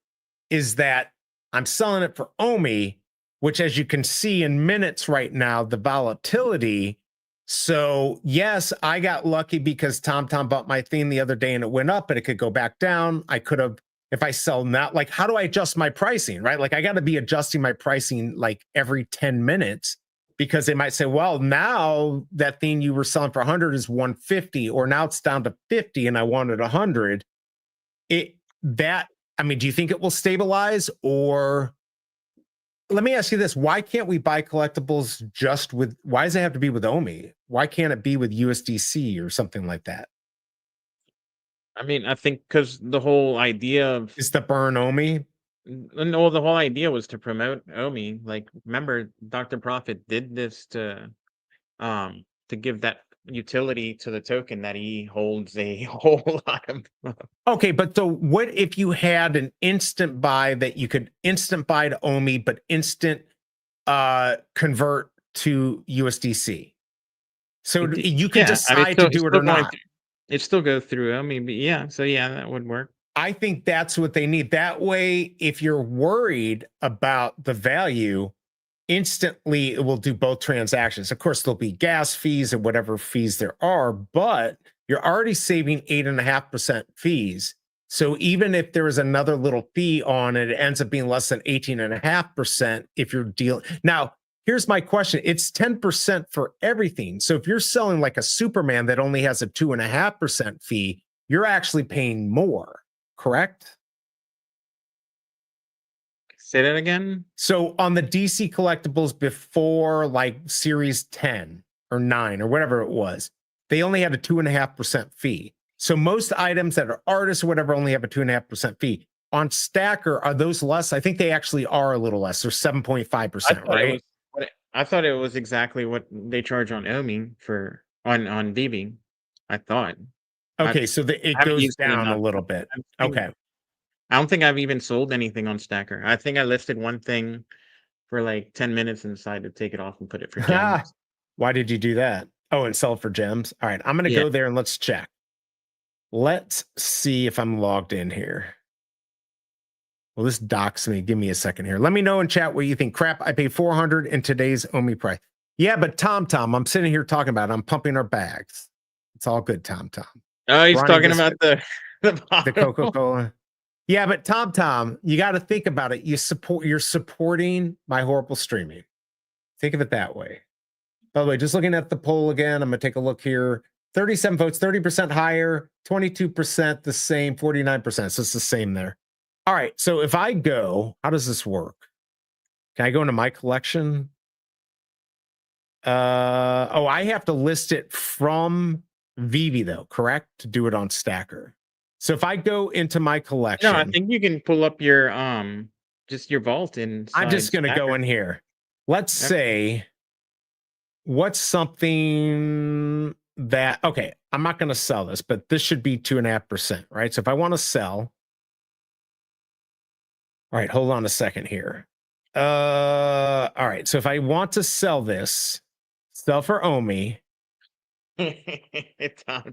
is that I'm selling it for OMI, which, as you can see in minutes right now, the volatility. So yes, I got lucky because TomTom bought my theme the other day and it went up, but it could go back down. I could have, if I sell now, like, how do I adjust my pricing, right? Like, I got to be adjusting my pricing like every 10 minutes, because they might say, well, now that thing you were selling for 100 is 150, or now it's down to 50 and I wanted 100. I mean, do you think it will stabilize? Or let me ask you this. Why can't we buy collectibles just with, why does it have to be with OMI? Why can't it be with USDC or something like that? I mean, I think because the whole idea of is to burn OMI. No, the whole idea was to promote OMI. Like, remember, Dr. Profit did this to give that utility to the token that he holds a whole lot of. Okay, but so what if you had an instant buy that you could instant buy to OMI, but instant convert to USDC? So you could decide to do it or not. It still goes through OMI, but yeah, so yeah, that would work. I think that's what they need. That way, if you're worried about the value, instantly it will do both transactions. Of course, there'll be gas fees and whatever fees there are, but you're already saving 8.5% fees. So even if there is another little fee on it, it ends up being less than 18.5% if you're dealing. Now, here's my question. It's 10% for everything. So if you're selling like a Superman that only has a 2.5% fee, you're actually paying more, correct? Say that again. So on the DC collectibles before like series 10 or 9 or whatever it was, they only had a 2.5% fee. So most items that are artists or whatever only have a 2.5% fee. On Stacker, are those less? I think they actually are a little less. They're 7.5%, right? I thought it was exactly what they charge on OMI for on Veve. I thought. Okay, so it goes down a little bit. Okay. I don't think I've even sold anything on Stacker. I think I listed one thing for like 10 minutes and decided to take it off and put it for gems. Why did you do that? Oh, and sell it for gems? All right, I'm going to go there and let's check. Let's see if I'm logged in here. Well, this docks me. Give me a second here. Let me know in chat what you think. Crap, I paid 400 in today's OMI price. Yeah, but TomTom, I'm sitting here talking about it. I'm pumping our bags. It's all good, TomTom. Oh, he's talking about the Coca-Cola. Yeah, but TomTom, you got to think about it. You're supporting my horrible streaming. Think of it that way. By the way, just looking at the poll again, I'm going to take a look here. 37 votes, 30% higher, 22% the same, 49%. So it's the same there. All right. So if I go, how does this work? Can I go into my collection? Oh, I have to list it from Veve though, correct? To do it on Stacker. So if I go into my collection, no, I think you can pull up your just your vault and I'm just going to go in here. Let's say what's something that, okay, I'm not going to sell this, but this should be 2.5%, right? So if I want to sell, all right, hold on a second here. All right, so if I want to sell this, sell for OMI.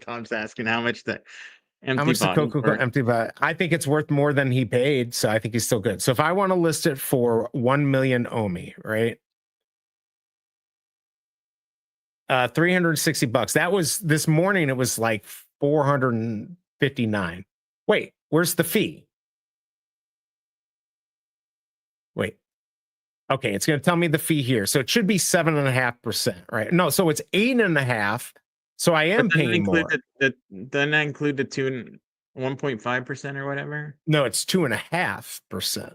Tom's asking how much the How much the Coca-Cola empty bot? I think it's worth more than he paid, so I think he's still good. So if I want to list it for 1 million OMI, right? 360 bucks. That was this morning. It was like 459. Wait, where's the fee? Wait. Okay, it's going to tell me the fee here. So it should be 7.5%, right? No, so it's 8.5%. So I am paying more. Doesn't that include the 1.5% or whatever? No, it's 2.5%.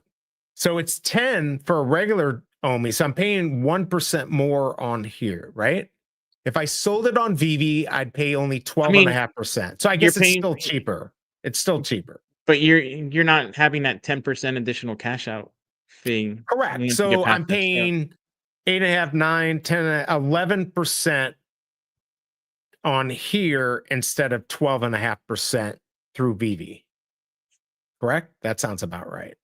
So it's 10 for a regular Omi. So I'm paying 1% more on here, right? If I sold it on Veve, I'd pay only 12.5%. So I you're guess it's paying, still cheaper. It's still cheaper. but you're not having that 10% additional cash out fee. Correct. once you So get past I'm that step. paying 8.5, 9, 10, 11% on here instead of 12.5% through Veve. Correct? That sounds about right.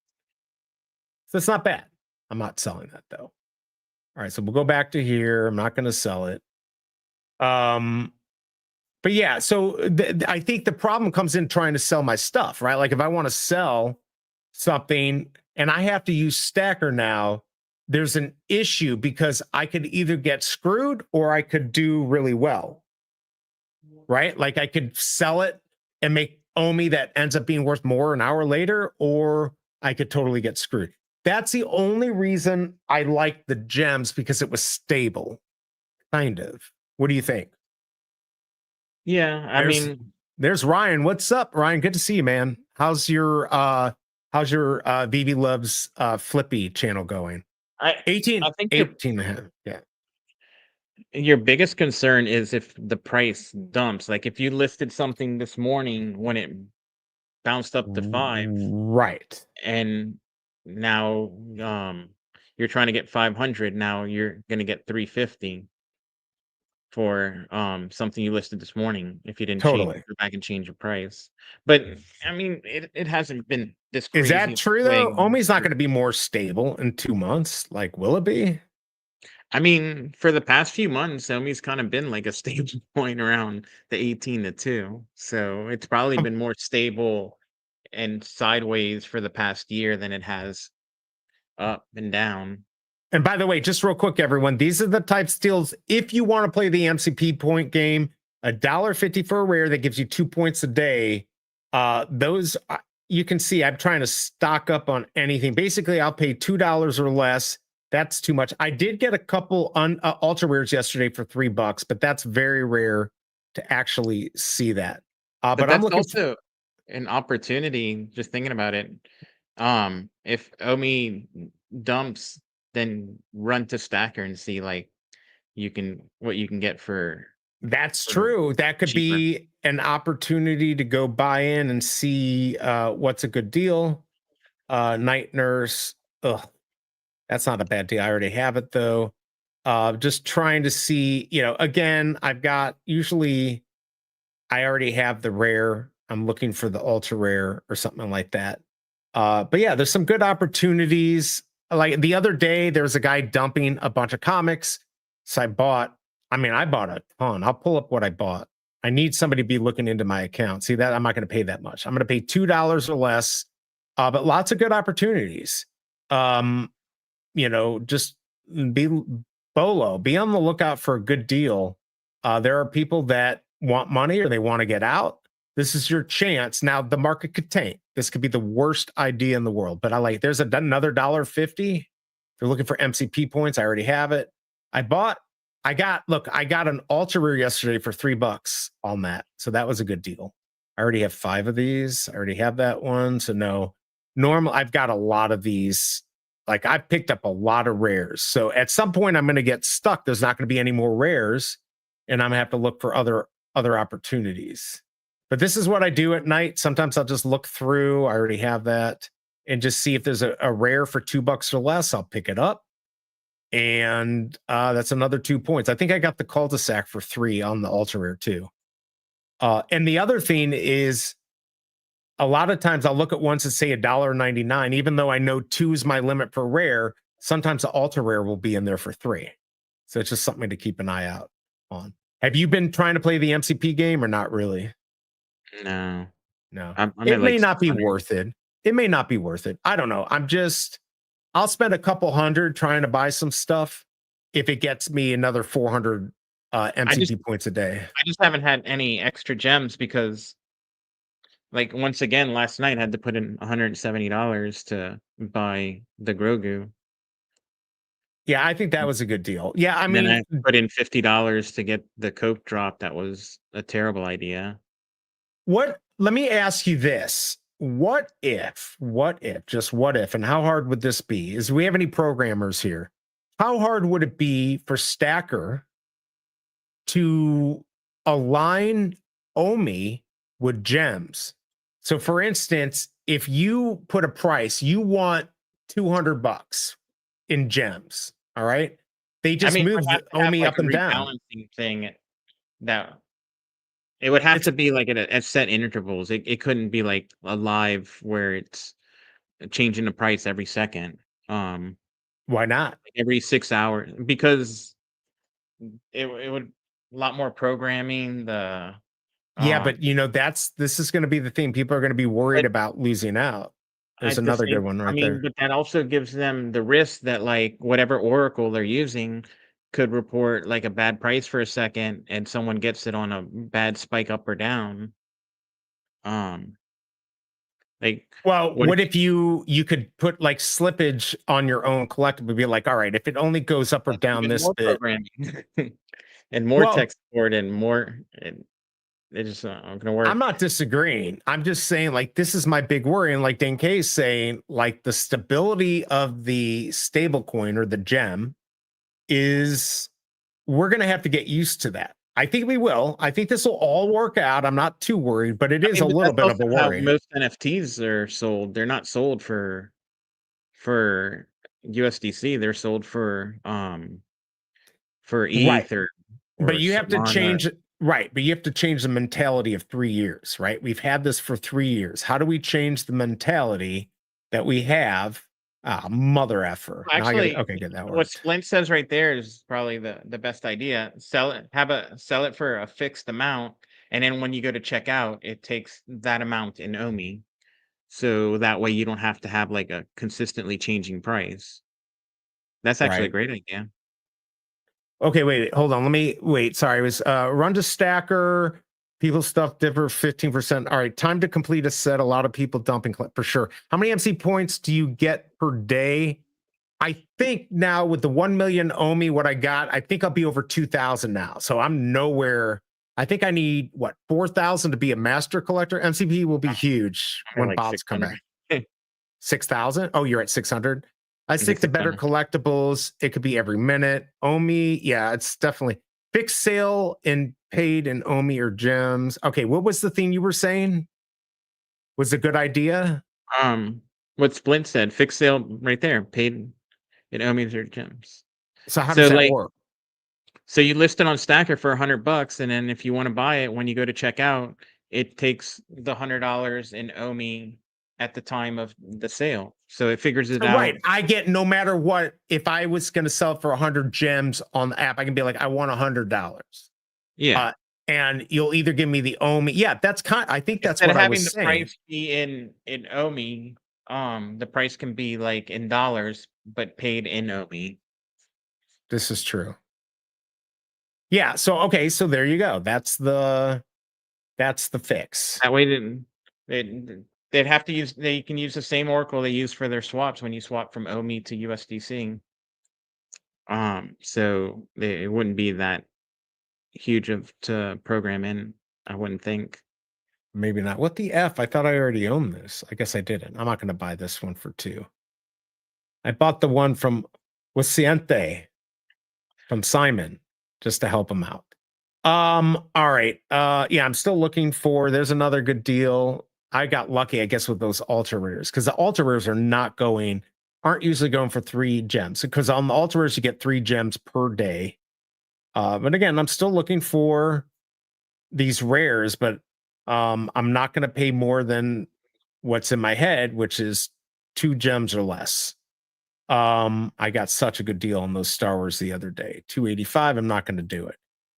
So it's not bad. I'm not selling that though. All right, so we'll go back to here. I'm not going to sell it. But yeah, so I think the problem comes in trying to sell my stuff, right? Like if I want to sell something and I have to use Stacker now, there's an issue because I could either get screwed or I could do really well, right? Like I could sell it and make Omi that ends up being worth more an hour later, or I could totally get screwed. That's the only reason I like the gems, because it was stable, kind of. What do you think? Yeah, I mean, There's Ryan. What's up, Ryan? Good to see you, man. How's your Veve Loves Flippy channel going? I 18, think 18 and a half. Yeah. your biggest concern is if the price dumps. Like if you listed something this morning when it bounced up to 5, Right. and now you're trying to get 500, now you're gonna get 350 for something you listed this morning if you didn't Totally. go back and change your price. But I mean, it hasn't been this Is crazy that true though? swing. Omi's not going to be more stable in 2 months. Like, will it be? I mean, for the past few months, Xiaomi's kind of been like a stable point around the 18 to 2. So it's probably Um, been more stable and sideways for the past year than it has up and down. And by the way, just real quick, everyone, these are the types of deals. If you want to play the MCP point game, $1.50 for a rare that gives you 2 points a day. Those you can see I'm trying to stock up on anything. Basically, I'll pay $2 or less. That's too much. I did get a couple ultra rares yesterday for $3, but that's very rare to actually see that. But But I'm that's looking also an opportunity, just thinking about it. If Omi dumps, then run to Stacker and see like what you can get for That's for true. That could cheaper. be an opportunity to go buy in and see what's a good deal. Night Nurse. Ugh, that's not a bad deal. I already have it though. Just trying to see, again, I've got usually I already have the rare. I'm looking for the ultra rare or something like that. But yeah, there's some good opportunities. Like the other day, there was a guy dumping a bunch of comics. So I bought a ton. I'll pull up what I bought. I need somebody to be looking into my account. See that? I'm not going to pay that much. I'm going to pay $2 or less. But lots of good opportunities. Just be be on the lookout for a good deal. There are people that want money or they want to get out. This is your chance. Now the market could tank. This could be the worst idea in the world, but there's another $1.50. If you're looking for MCP points, I already have it. I got an ultra rare yesterday for $3 on that. So that was a good deal. I already have 5 of these. I already have that one. So no, I've got a lot of these. Like I've picked up a lot of rares. So at some point I'm going to get stuck. There's not going to be any more rares and I'm going to have to look for other opportunities. But this is what I do at night. Sometimes I'll just look through. I already have that and just see if there's a rare for $2 or less. I'll pick it up. And that's another 2 points. I think I got the cul-de-sac for 3 on the ultra rare too. And the other thing is a lot of times I'll look at ones that say $1.99, even though I know 2 is my limit for rare. Sometimes the ultra rare will be in there for 3. So it's just something to keep an eye out on. Have you been trying to play the MCP game or not really? No. It may not be worth it. It may not be worth it. I don't know. I'll spend a couple hundred trying to buy some stuff if it gets me another 400 MCP points a day. I just haven't had any extra gems because, like, once again, last night I had to put in $170 to buy the Grogu. Yeah, I think that was a good deal. Yeah, I mean, then I put in $50 to get the Coke drop. That was a terrible idea. Let me ask you this. What if, and how hard would this be? Do we have any programmers here? how hard would it be for Stacker to align Omi with gems? So for instance, if you put a price, you want $200 in gems, all right? They I just mean, it move would have the to have Omi like up a and down. rebalancing thing that it would have It's to be like at set intervals. It couldn't be like a live where it's changing the price every second. why not? Like every 6 hours because it would a lot more programming. Yeah, Um but this is going to be the thing. People are going to be worried but about losing out. There's at the another good same one I right mean, there. but that also gives them the risk that like whatever oracle they're using could report like a bad price for a second and someone gets it on a bad spike up or down. Um like Well, what if what if you could put like slippage on your own collectible? Be like, all right, if it only goes up or that's down even this more bit. programming and more Well, tech support and more and it's just not gonna I'm work. not disagreeing. I'm just saying, like, this is my big worry. And like Dan K is saying, like, the stability of the stable coin or the gem is we're gonna have to get used to that. I think we will. I think this will all work out. I'm not too worried, but it I is a mean, but little that's bit of also a how worry. most NFTs are sold. They're not sold for USDC. They're sold for Right. ETH But or you have to Solana. change right, but you have to change the mentality of 3 years, right? We've had this for 3 years. How do we change the mentality that we have? Ah, mother effer. Now I gotta Actually, okay, good, that what worked. Splint says right there is probably the best idea. Sell it for a fixed amount, and then when you go to check out, it takes that amount in OMI. So that way you don't have to have like a consistently changing price. That's actually a Right. great idea. Okay, wait, hold on. Let me wait. Sorry, it was run to stacker. People stuff differ 15%. All right, time to complete a set. A lot of people dumping for sure. How many MC points do you get per day? I think now with the 1 million Omi, what I got, I think I'll be over 2,000 now. So I'm nowhere. I think I need what 4,000 to be a master collector. MCP will be huge I'm at when like bots come 600. back. 6,000. Oh, you're at 600. I I get stick to better 600. collectibles. It could be every minute. Omi, yeah, it's definitely fixed sale and paid in Omi or gems. Okay, what was the thing you were saying? Was a good idea? Um, what Splint said, fixed sale right there, paid in Omis or gems. So how does So that like, work? so you list it on Stacker for $100, and then if you want to buy it, when you go to check out, it takes the $100 in Omi at the time of the sale. So it figures it So, out. right, I get no matter what. If I was going to sell for 100 gems on the app, I can be like, I want $100. Yeah. Uh, and you'll either give me the Omi. Yeah, that's kind. I think that's Instead what of I having was the saying. price be in Omi, the price can be like in dollars, but paid in Omi. This is true. Yeah. So okay. So there you go. That's the fix. That way, they'd have to use. They can use the same oracle they use for their swaps when you swap from OMI to USDC. So it wouldn't be that huge of to program in. I wouldn't think. Maybe not. What the F? I thought I already owned this. I guess I didn't. I'm not going to buy this one for 2. I bought the one from Wasiente from Simon just to help him out. All right. Yeah, I'm still looking for there's another good deal. I got lucky, I guess, with those altar rares because the altar rares aren't usually going for 3 gems. Because on the altar rares, you get 3 gems per day. But again, I'm still looking for these rares, but I'm not going to pay more than what's in my head, which is 2 gems or less. I got such a good deal on those Star Wars the other day. 285. I'm not going to do it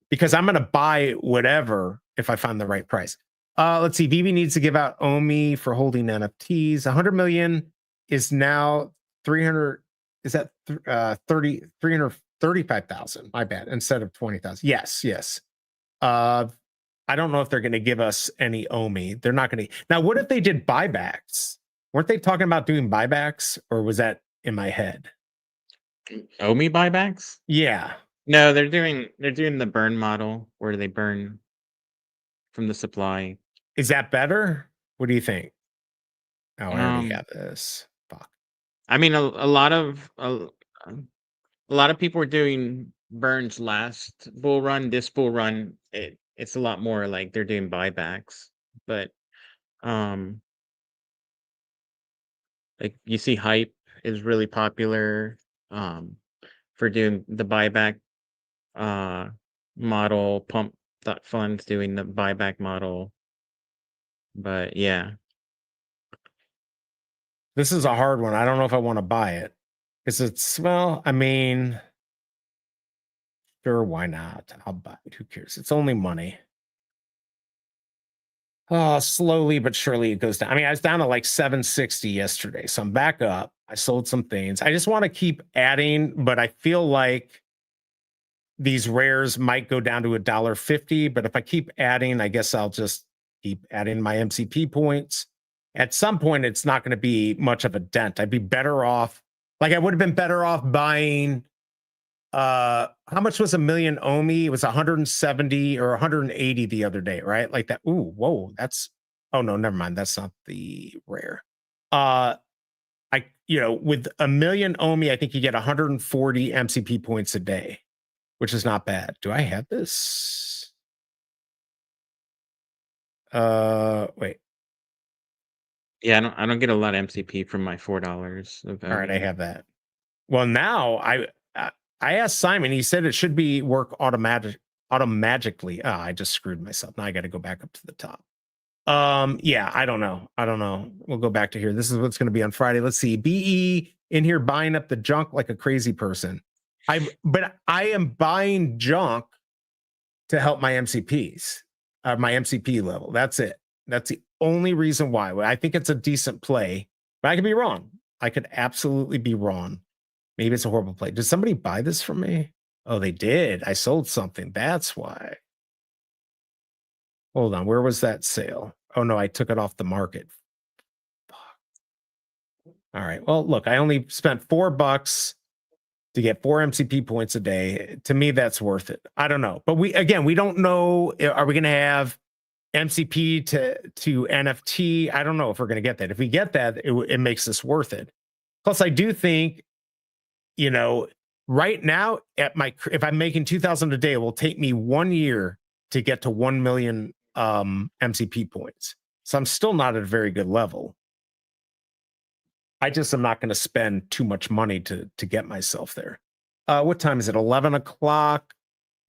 because I'm going to buy whatever if I find the right price. Let's see. Veve needs to give out Omi for holding NFTs. 100 million is now 300. Is that 335,000? My bad. Instead of 20,000. Yes. I don't know if they're going to give us any Omi. They're not going to. Now, what if they did buybacks? Weren't they talking about doing buybacks, or was that in my head? OMI buybacks? Yeah. No, they're doing the burn model where they burn from the supply. Is that better? What do you think? Oh, I already Um, have this. Fuck. I mean, a lot of a lot of people were doing burns last bull run. This bull run, it's a lot more like they're doing buybacks. But um, like you see, hype is really popular for doing the buyback uh model. Pump that funds doing the buyback model. But yeah, This is a hard one. I don't know if I want to buy it. Is it well? I mean, sure, why not? I'll buy it. Who cares? It's only money. Oh, slowly but surely it goes down. I mean, I was down to like 760 yesterday, so I'm back up. I sold some things. I just want to keep adding, but I feel like these rares might go down to $1.50. But if I keep adding, I guess I'll just keep adding my MCP points. At some point, it's not going to be much of a dent. I'd be better off. Like I would have been better off buying. How much was a million Omi? It was 170 or 180 the other day, right? Like that. Ooh, whoa, that's oh no, never mind. That's not the rare. With a million Omi, I think you get 140 MCP points a day, which is not bad. Do I have this? Wait. yeah, I don't get a lot of MCP from my $4 of All right, I voting. have that. Well, now I asked Simon. He said it should be work automatically. Oh, I just screwed myself. Now I got to go back up to the top. Yeah, I don't know. We'll go back to here. This is what's going to be on Friday. Let's see. BE in here buying up the junk like a crazy person. But I am buying junk to help my MCPs, my MCP level. That's it. That's the only reason why. I think it's a decent play, but I could be wrong. I could absolutely be wrong. Maybe it's a horrible play. Did somebody buy this from me? Oh, they did. I sold something. That's why. Hold on. Where was that sale? Oh, no, I took it off the market. Fuck. All right. Well, look, I only spent $4 to get 4 MCP points a day. To me, that's worth it. I don't know. But we don't know. Are we going to have MCP to NFT? I don't know if we're going to get that. If we get that, it makes this worth it. Plus, I do think, right now if I'm making 2,000 a day, it will take me 1 year to get to 1 million MCP points. So I'm still not at a very good level. I just am not going to spend too much money to get myself there. What time is it? 11 o'clock.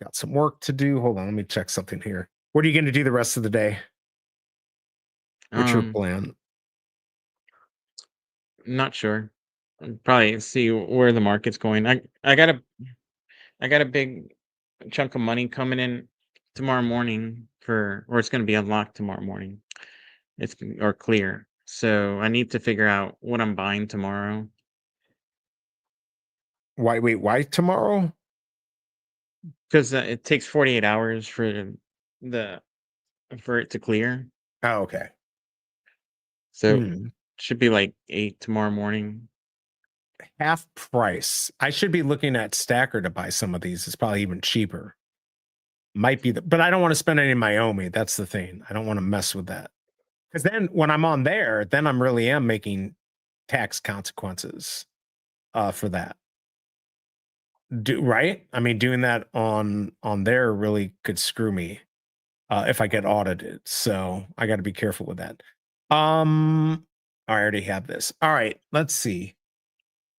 Got some work to do. Hold on, let me check something here. What are you going to do the rest of the day? What's your plan? Not sure. Probably see where the market's going. I got a big chunk of money coming in tomorrow morning or it's going to be unlocked tomorrow morning. Or clear. So I need to figure out what I'm buying tomorrow. Why tomorrow? Because it takes 48 hours for it to clear. Oh, okay. So should be like 8 tomorrow morning. Half price. I should be looking at Stacker to buy some of these. It's probably even cheaper. Might be, but I don't want to spend any of my Omi. That's the thing. I don't want to mess with that. Because then when I'm on there, then I'm really am making tax consequences for that. Right? I mean, doing that on there really could screw me if I get audited. So I got to be careful with that. I already have this. All right, let's see.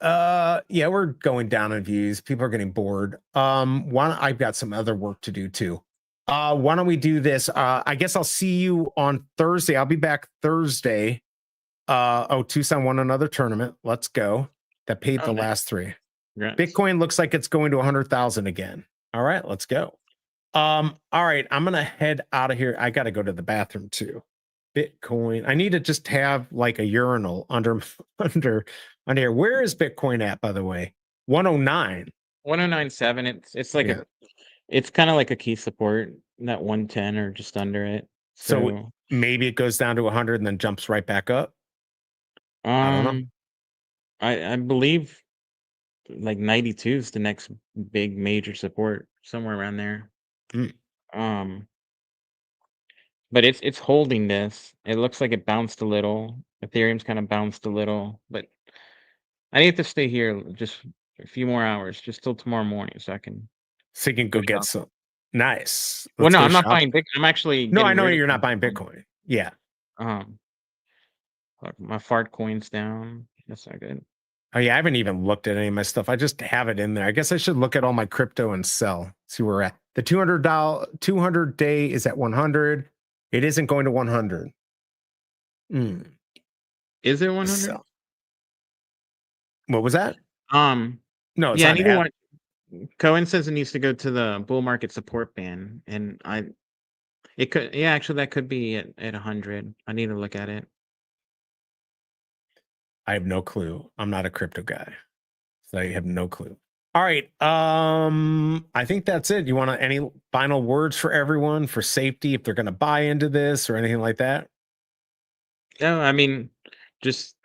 Yeah, we're going down in views. People are getting bored. I've got some other work to do too. Why don't we do this? I guess I'll see you on Thursday. I'll be back Thursday. Tucson won another tournament. Let's go. That paid the last 3. Congrats. Bitcoin looks like it's going to 100,000 again. All right, let's go. All right, I'm gonna head out of here. I gotta go to the bathroom too. Bitcoin. I need to just have like a urinal under here. Where is Bitcoin at, by the way? 109. 109.7. It's like it's kind of like a key support, that 110 or just under it. So maybe it goes down to 100 and then jumps right back up. I don't know. I believe like 92 is the next big major support, somewhere around there. But it's holding this. It looks like it bounced a little. Ethereum's kind of bounced a little, but I need to stay here just a few more hours, just till tomorrow morning, so I can. So you can go Go get shop. some. Nice. Well, Let's no, go I'm not shop. buying Bitcoin. I'm actually No, I getting know rid of you're not some buying Bitcoin. Yeah. Fuck, my fart coin's down. That's not good. Oh yeah, I haven't even looked at any of my stuff. I just have it in there. I guess I should look at all my crypto and sell. See where we're at. The $200 day is at 100. It isn't going to 100. Is it 100? Sell. What was that? No, it's Yeah, I not need to at. want. Cohen says it needs to go to the bull market support band, and it could. Yeah, actually, that could be at 100. I need to look at it. I have no clue. I'm not a crypto guy, so I have no clue. All right. I think that's it. You want any final words for everyone for safety if they're going to buy into this or anything like that? No, I mean, just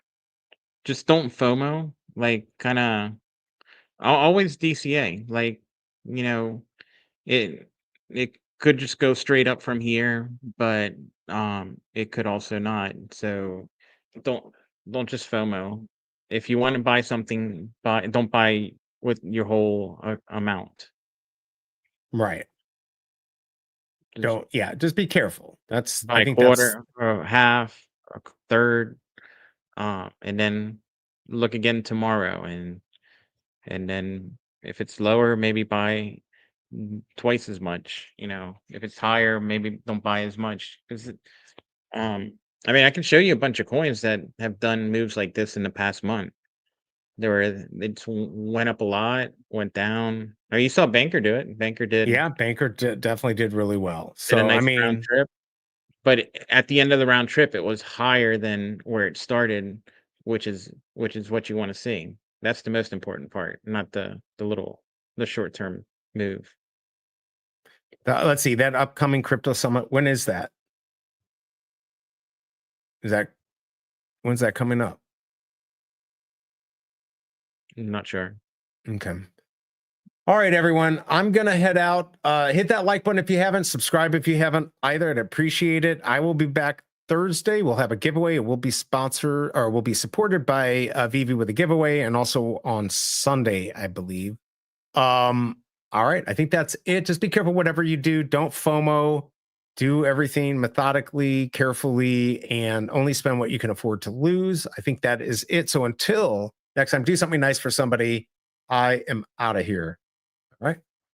don't FOMO. Like, kind of always DCA. Like, you know, it could just go straight up from here, but it could also not. So don't just FOMO. If you want to buy something, don't buy with your whole amount. Right. Just Just be careful. That's buy I a think that's quarter or half, a third, and then look again tomorrow, and then if it's lower, maybe buy twice as much. If it's higher, maybe don't buy as much because I mean, I can show you a bunch of coins that have done moves like this in the past month. It went up a lot, went down. Oh, you saw Banker do it. Banker did Banker definitely did really well. did a So I nice round mean, trip, but at the end of the round trip, it was higher than where it started, which is what you want to see. That's the most important part, not the short term move. let's see that upcoming crypto summit. When is that? When's that coming up? I'm not sure. Okay. All right, everyone. I'm gonna head out. Hit that like button if you haven't. Subscribe if you haven't either. I'd appreciate it. I will be back Thursday. We'll have a giveaway. It will be sponsored or will be supported by Veve with a giveaway, and also on Sunday, I believe. All right. I think that's it. Just be careful whatever you do. Don't FOMO. Do everything methodically, carefully, and only spend what you can afford to lose. I think that is it. So until next time, do something nice for somebody. I am out of here.